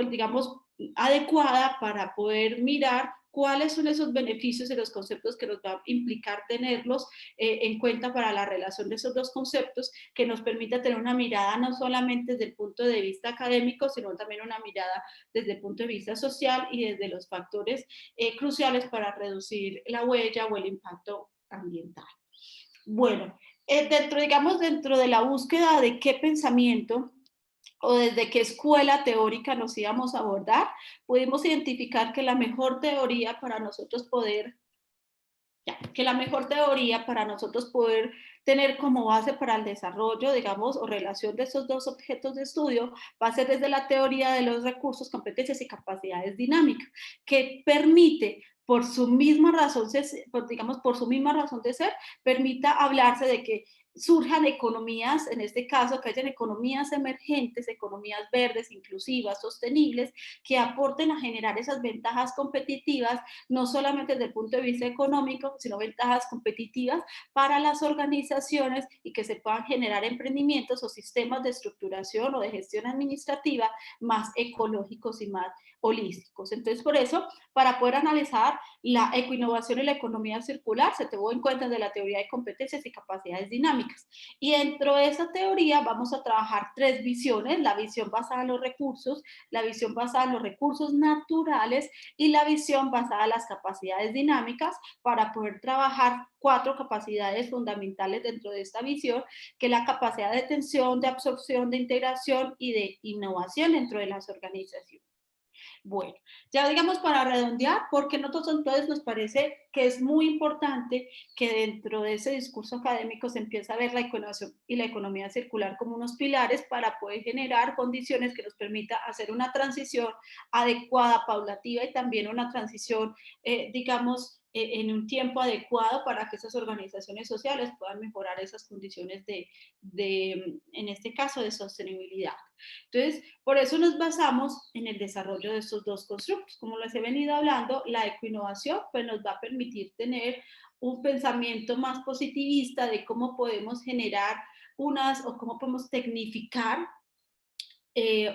digamos, adecuada para poder mirar cuáles son esos beneficios y los conceptos que nos va a implicar tenerlos en cuenta para la relación de esos dos conceptos, que nos permita tener una mirada no solamente desde el punto de vista académico, sino también una mirada desde el punto de vista social y desde los factores cruciales para reducir la huella o el impacto ambiental. Bueno, digamos, dentro de la búsqueda de qué pensamiento o desde qué escuela teórica nos íbamos a abordar, pudimos identificar que la mejor teoría para nosotros poder, que la mejor teoría para nosotros poder tener como base para el desarrollo, digamos, o relación de esos dos objetos de estudio, va a ser desde la teoría de los recursos, competencias y capacidades dinámicas, que permite por su misma razón, digamos, por su misma razón de ser, permita hablarse de que surjan economías, en este caso, que hayan economías emergentes, economías verdes, inclusivas, sostenibles, que aporten a generar esas ventajas competitivas, no solamente desde el punto de vista económico, sino ventajas competitivas para las organizaciones y que se puedan generar emprendimientos o sistemas de estructuración o de gestión administrativa más ecológicos y más holísticos. Entonces, por eso, para poder analizar la ecoinnovación y la economía circular, se tuvo en cuenta de la teoría de competencias y capacidades dinámicas. dinámicas. Y dentro de esa teoría vamos a trabajar tres visiones: la visión basada en los recursos, la visión basada en los recursos naturales y la visión basada en las capacidades dinámicas, para poder trabajar cuatro capacidades fundamentales dentro de esta visión, que es la capacidad de atención, de absorción, de integración y de innovación dentro de las organizaciones. Bueno, ya digamos para redondear, porque nosotros entonces nos parece que es muy importante que dentro de ese discurso académico se empiece a ver la innovación y la economía circular como unos pilares para poder generar condiciones que nos permita hacer una transición adecuada, paulativa, y también una transición, digamos, en un tiempo adecuado para que esas organizaciones sociales puedan mejorar esas condiciones en este caso, de sostenibilidad. Entonces, por eso nos basamos en el desarrollo de estos dos constructos. Como les he venido hablando, la ecoinnovación pues, nos va a permitir tener un pensamiento más positivista de cómo podemos generar o cómo podemos tecnificar,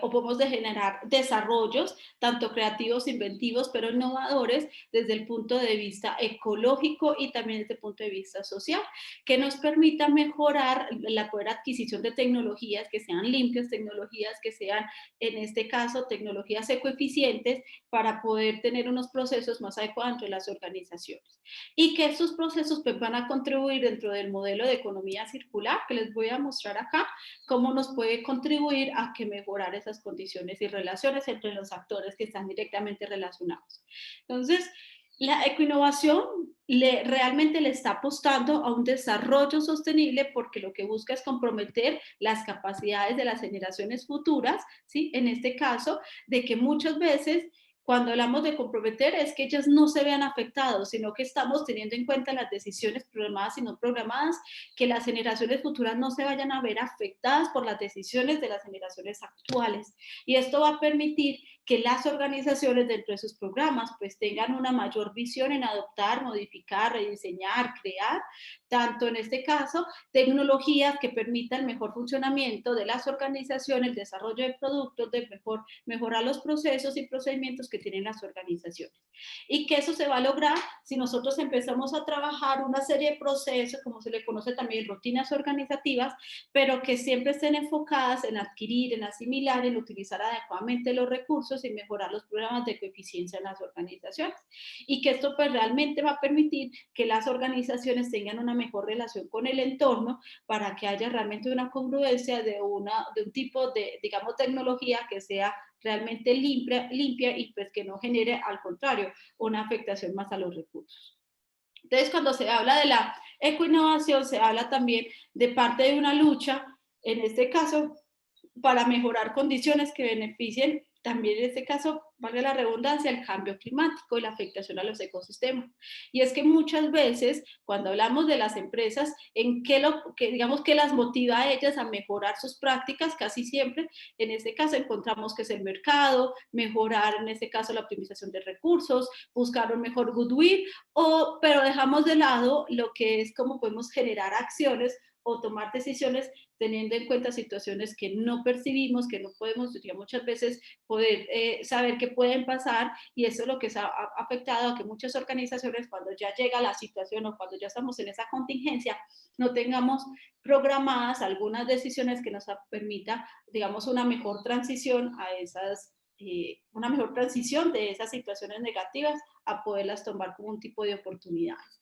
o podemos generar desarrollos, tanto creativos, inventivos, pero innovadores desde el punto de vista ecológico y también desde el punto de vista social, que nos permita mejorar la poder adquisición de tecnologías que sean limpias, tecnologías que sean, en este caso, tecnologías ecoeficientes, para poder tener unos procesos más adecuados entre las organizaciones. Y que estos procesos pues, van a contribuir dentro del modelo de economía circular, que les voy a mostrar acá, cómo nos puede contribuir a que mejorar esas condiciones y relaciones entre los actores que están directamente relacionados. Entonces, la ecoinnovación realmente le está apostando a un desarrollo sostenible, porque lo que busca es comprometer las capacidades de las generaciones futuras, ¿sí? En este caso, de que muchas veces cuando hablamos de comprometer es que ellas no se vean afectadas, sino que estamos teniendo en cuenta las decisiones programadas y no programadas, que las generaciones futuras no se vayan a ver afectadas por las decisiones de las generaciones actuales. Y esto va a permitir que las organizaciones dentro de sus programas pues tengan una mayor visión en adoptar, modificar, rediseñar, crear, tanto en este caso tecnologías que permitan mejor funcionamiento de las organizaciones, el desarrollo de productos, de mejorar los procesos y procedimientos que tienen las organizaciones. Y que eso se va a lograr si nosotros empezamos a trabajar una serie de procesos, como se le conoce también, rutinas organizativas, pero que siempre estén enfocadas en adquirir, en asimilar, en utilizar adecuadamente los recursos y mejorar los programas de coeficiencia en las organizaciones. Y que esto pues realmente va a permitir que las organizaciones tengan una mejor relación con el entorno, para que haya realmente una congruencia de un tipo de, digamos, tecnología que sea realmente limpia y pues que no genere, al contrario, una afectación más a los recursos. Entonces, cuando se habla de la ecoinnovación, se habla también de parte de una lucha, en este caso, para mejorar condiciones que beneficien también, en este caso, valga la redundancia, el cambio climático y la afectación a los ecosistemas. Y es que muchas veces, cuando hablamos de las empresas, en digamos que las motiva a ellas a mejorar sus prácticas, casi siempre, en este caso, encontramos que es el mercado, mejorar, en este caso, la optimización de recursos, buscar un mejor goodwill, pero dejamos de lado lo que es cómo podemos generar acciones o tomar decisiones teniendo en cuenta situaciones que no percibimos, que no podemos, diría, muchas veces poder saber que pueden pasar, y eso es lo que se ha afectado a que muchas organizaciones, cuando ya llega la situación o cuando ya estamos en esa contingencia, no tengamos programadas algunas decisiones que nos permita, digamos, una mejor transición a esas, una mejor transición de esas situaciones negativas a poderlas tomar como un tipo de oportunidades.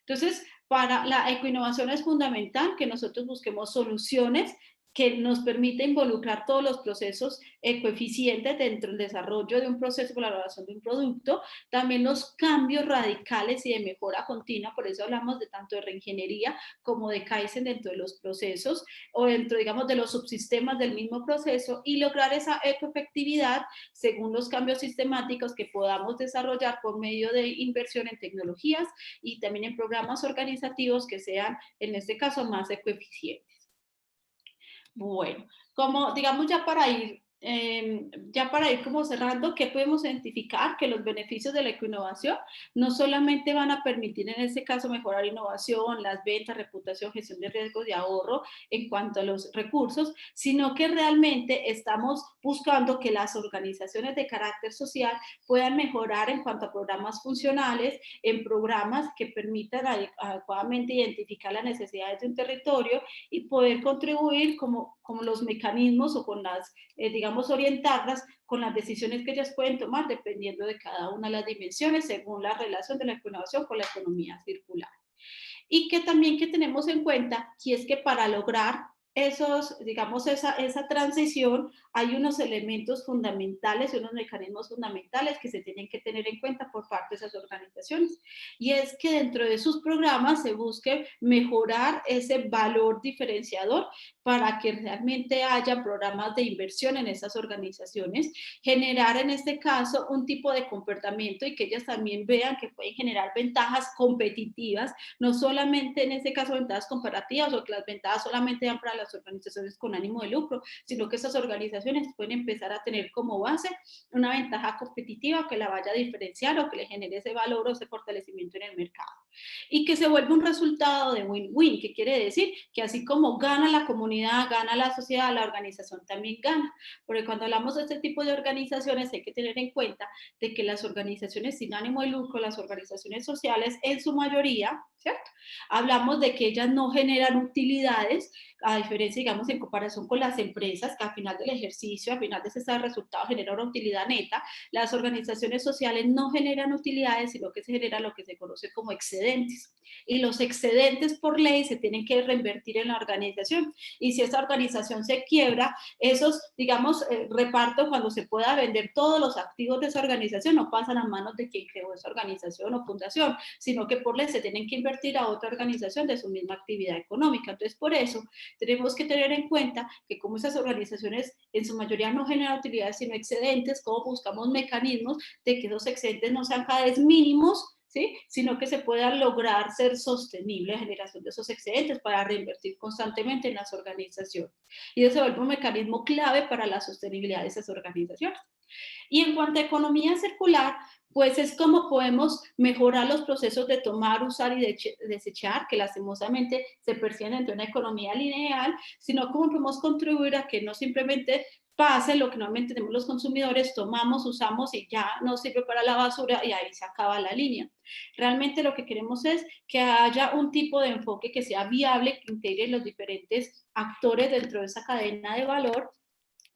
Entonces, para la ecoinnovación es fundamental que nosotros busquemos soluciones que nos permita involucrar todos los procesos ecoeficientes dentro del desarrollo de un proceso, la elaboración de un producto, también los cambios radicales y de mejora continua. Por eso hablamos de tanto de reingeniería como de Kaizen dentro de los procesos, o dentro, digamos, de los subsistemas del mismo proceso, y lograr esa ecoefectividad según los cambios sistemáticos que podamos desarrollar por medio de inversión en tecnologías y también en programas organizativos que sean, en este caso, más ecoeficientes. Bueno, como digamos ya para ir ya para ir como cerrando, ¿qué podemos identificar? Que los beneficios de la ecoinnovación no solamente van a permitir en este caso mejorar innovación, las ventas, reputación, gestión de riesgos y ahorro en cuanto a los recursos, sino que realmente estamos buscando que las organizaciones de carácter social puedan mejorar en cuanto a programas funcionales, en programas que permitan adecuadamente identificar las necesidades de un territorio y poder contribuir como los mecanismos o con las digamos, orientarlas con las decisiones que ellas pueden tomar dependiendo de cada una de las dimensiones según la relación de la innovación con la economía circular. Y que también que tenemos en cuenta, y es que para lograr esos, digamos, esa transición, hay unos elementos fundamentales y unos mecanismos fundamentales que se tienen que tener en cuenta por parte de esas organizaciones. Y es que dentro de sus programas se busque mejorar ese valor diferenciador para que realmente haya programas de inversión en esas organizaciones, generar en este caso un tipo de comportamiento y que ellas también vean que pueden generar ventajas competitivas no solamente en este caso ventajas comparativas o que las ventajas solamente dan para las organizaciones con ánimo de lucro, sino que esas organizaciones pueden empezar a tener como base una ventaja competitiva que la vaya a diferenciar o que le genere ese valor o ese fortalecimiento en el mercado. Y que se vuelva un resultado de win-win, que quiere decir que así como gana la comunidad, gana la sociedad, la organización también gana. Porque cuando hablamos de este tipo de organizaciones hay que tener en cuenta de que las organizaciones sin ánimo de lucro, las organizaciones sociales en su mayoría, ¿cierto? Hablamos de que ellas no generan utilidades, a diferencia, digamos, en comparación con las empresas, que al final del ejercicio, al final de ese resultado genera una utilidad neta, las organizaciones sociales no generan utilidades, sino que se genera lo que se conoce como excedentes. Y los excedentes por ley se tienen que reinvertir en la organización. Y si esa organización se quiebra, esos, digamos, reparto cuando se pueda vender todos los activos de esa organización no pasan a manos de quien creó esa organización o fundación, sino que por ley se tienen que invertir a otra organización de su misma actividad económica. Entonces, por eso tenemos que tener en cuenta que como esas organizaciones en su mayoría no generan utilidades sino excedentes, cómo buscamos mecanismos de que esos excedentes no sean cada vez mínimos, ¿sí? Sino que se pueda lograr ser sostenible la generación de esos excedentes para reinvertir constantemente en las organizaciones. Y eso se vuelve un mecanismo clave para la sostenibilidad de esas organizaciones. Y en cuanto a economía circular, pues es como podemos mejorar los procesos de tomar, usar y desechar, que lastimosamente se perciben dentro de una economía lineal, sino cómo podemos contribuir a que no simplemente pase lo que normalmente tenemos los consumidores, tomamos, usamos y ya no sirve para la basura y ahí se acaba la línea. Realmente lo que queremos es que haya un tipo de enfoque que sea viable, que integre los diferentes actores dentro de esa cadena de valor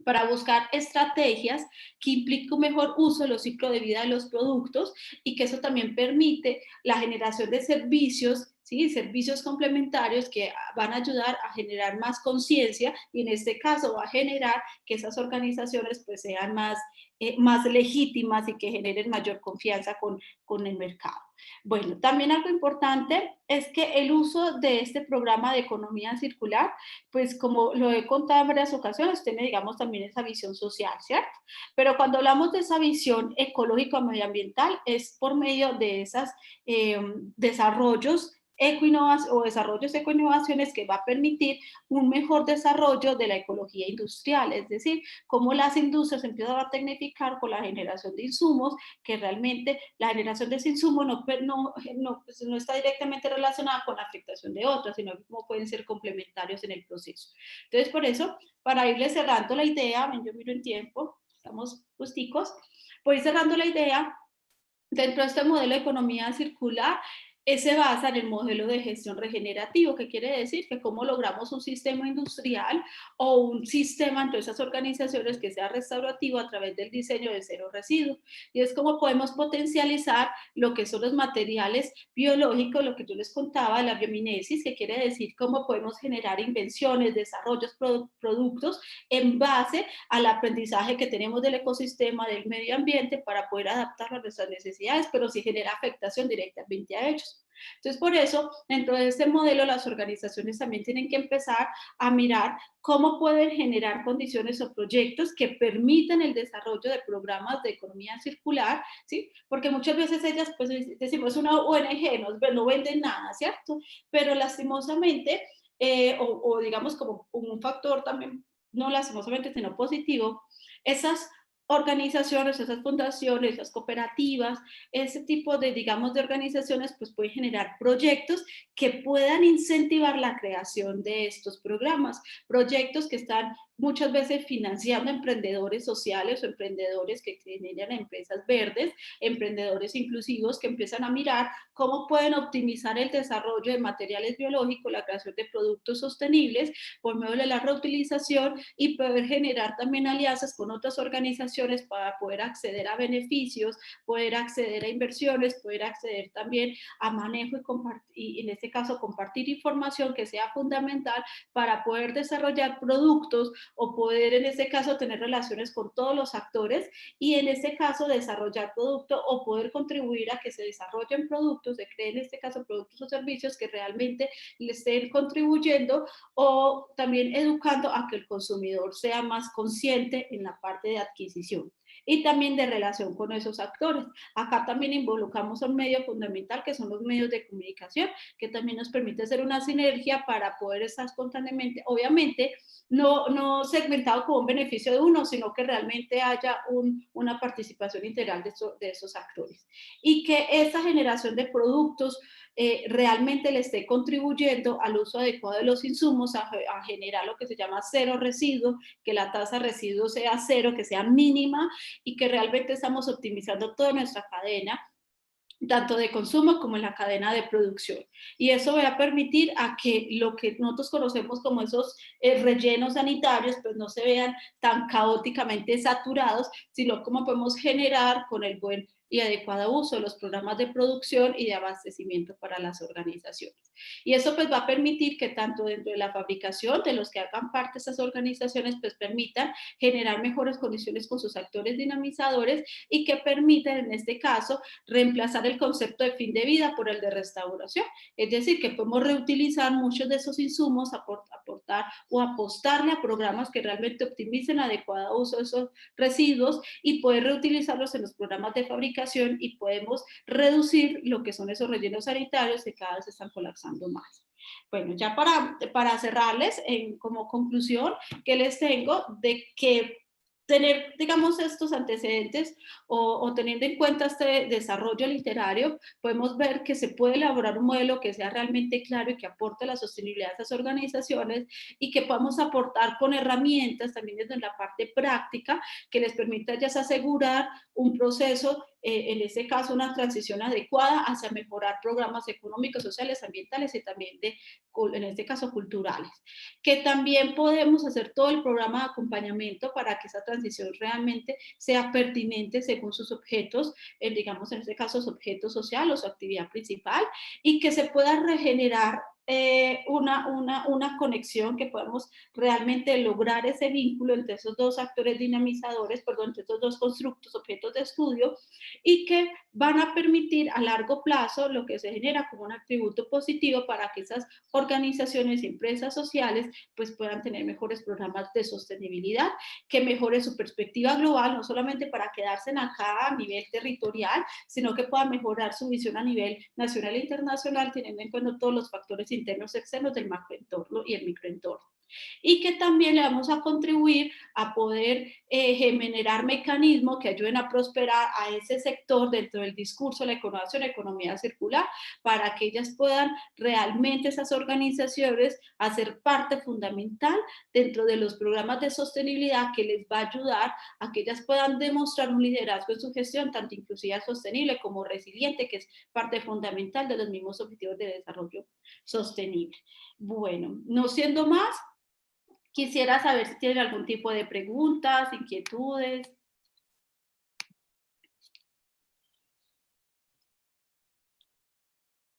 para buscar estrategias que impliquen un mejor uso de los ciclos de vida de los productos y que eso también permite la generación de servicios, ¿sí? Servicios complementarios que van a ayudar a generar más conciencia y en este caso va a generar que esas organizaciones pues sean más legítimas y que generen mayor confianza con el mercado. Bueno, también algo importante es que el uso de este programa de economía circular pues como lo he contado en varias ocasiones, tiene, digamos, también esa visión social, ¿cierto? Pero cuando hablamos de esa visión ecológica medioambiental es por medio de esos desarrollos o desarrollos ecoinnovaciones que va a permitir un mejor desarrollo de la ecología industrial, es decir, cómo las industrias empiezan a tecnificar con la generación de insumos, que realmente la generación de ese insumo no está directamente relacionada con la afectación de otras, sino cómo pueden ser complementarios en el proceso. Entonces, por eso, para irle cerrando la idea, yo miro en tiempo, estamos justicos, por ir cerrando la idea, dentro de este modelo de economía circular, se basa en el modelo de gestión regenerativo, que quiere decir que cómo logramos un sistema industrial o un sistema entre esas organizaciones que sea restaurativo a través del diseño de cero residuo. Y es como podemos potencializar lo que son los materiales biológicos, lo que yo les contaba, la biomimesis, que quiere decir cómo podemos generar invenciones, desarrollos, productos en base al aprendizaje que tenemos del ecosistema, del medio ambiente, para poder adaptarlo a nuestras necesidades, pero sí genera afectación directamente a ellos. Entonces, por eso, dentro de este modelo, las organizaciones también tienen que empezar a mirar cómo pueden generar condiciones o proyectos que permitan el desarrollo de programas de economía circular, ¿sí? Porque muchas veces ellas, pues decimos, una ONG, no venden nada, ¿cierto? Pero lastimosamente, o digamos como un factor también no lastimosamente, sino positivo, esas organizaciones, esas fundaciones, esas cooperativas, ese tipo de, digamos, de organizaciones, pues pueden generar proyectos que puedan incentivar la creación de estos programas, proyectos que están muchas veces financiando emprendedores sociales o emprendedores que generan empresas verdes, emprendedores inclusivos que empiezan a mirar cómo pueden optimizar el desarrollo de materiales biológicos, la creación de productos sostenibles por medio de la reutilización y poder generar también alianzas con otras organizaciones para poder acceder a beneficios, poder acceder a inversiones, poder acceder también a manejo y en este caso compartir información que sea fundamental para poder desarrollar productos o poder en este caso tener relaciones con todos los actores y en este caso desarrollar productos o poder contribuir a que se desarrollen productos, se creen en este caso productos o servicios que realmente le estén contribuyendo o también educando a que el consumidor sea más consciente en la parte de adquisición y también de relación con esos actores. Acá también involucramos a un medio fundamental que son los medios de comunicación, que también nos permite hacer una sinergia para poder estar constantemente, obviamente, no segmentado como un beneficio de uno, sino que realmente haya una participación integral de esos actores. Y que esa generación de productos realmente le esté contribuyendo al uso adecuado de los insumos, a generar lo que se llama cero residuo, que la tasa de residuo sea cero, que sea mínima y que realmente estamos optimizando toda nuestra cadena tanto de consumo como en la cadena de producción. Y eso va a permitir a que lo que nosotros conocemos como esos rellenos sanitarios, pues no se vean tan caóticamente saturados, sino como podemos generar con el buen y adecuado uso de los programas de producción y de abastecimiento para las organizaciones. Y eso pues va a permitir que tanto dentro de la fabricación, de los que hagan parte de esas organizaciones, pues permitan generar mejores condiciones con sus actores dinamizadores y que permitan en este caso reemplazar el concepto de fin de vida por el de restauración. Es decir, que podemos reutilizar muchos de esos insumos, aportar o apostarle a programas que realmente optimicen adecuado uso de esos residuos y poder reutilizarlos en los programas de fabricación y podemos reducir lo que son esos rellenos sanitarios que cada vez están colapsando más. Bueno, ya para cerrarles, como conclusión, que les tengo de que tener, digamos, estos antecedentes o teniendo en cuenta este desarrollo literario, podemos ver que se puede elaborar un modelo que sea realmente claro y que aporte la sostenibilidad a esas organizaciones y que podamos aportar con herramientas también desde la parte práctica que les permita ya asegurar un proceso, en este caso una transición adecuada hacia mejorar programas económicos, sociales, ambientales y también en este caso culturales. Que también podemos hacer todo el programa de acompañamiento para que esa transición realmente sea pertinente según sus objetos, digamos en este caso su objeto social o su actividad principal, y que se pueda regenerar una conexión, que podamos realmente lograr ese vínculo entre esos dos actores dinamizadores, perdón, entre esos dos constructos, objetos de estudio, y que van a permitir a largo plazo lo que se genera como un atributo positivo para que esas organizaciones y empresas sociales pues puedan tener mejores programas de sostenibilidad, que mejore su perspectiva global, no solamente para quedarse en acá a nivel territorial, sino que puedan mejorar su visión a nivel nacional e internacional, teniendo en cuenta todos los factores internos y externos del macroentorno y el microentorno. Y que también le vamos a contribuir a poder generar mecanismos que ayuden a prosperar a ese sector dentro del discurso de la economía circular, para que ellas puedan realmente, esas organizaciones, hacer parte fundamental dentro de los programas de sostenibilidad que les va a ayudar a que ellas puedan demostrar un liderazgo en su gestión, tanto inclusiva, sostenible como resiliente, que es parte fundamental de los mismos objetivos de desarrollo sostenible. Bueno, no siendo más, quisiera saber si tienen algún tipo de preguntas, inquietudes.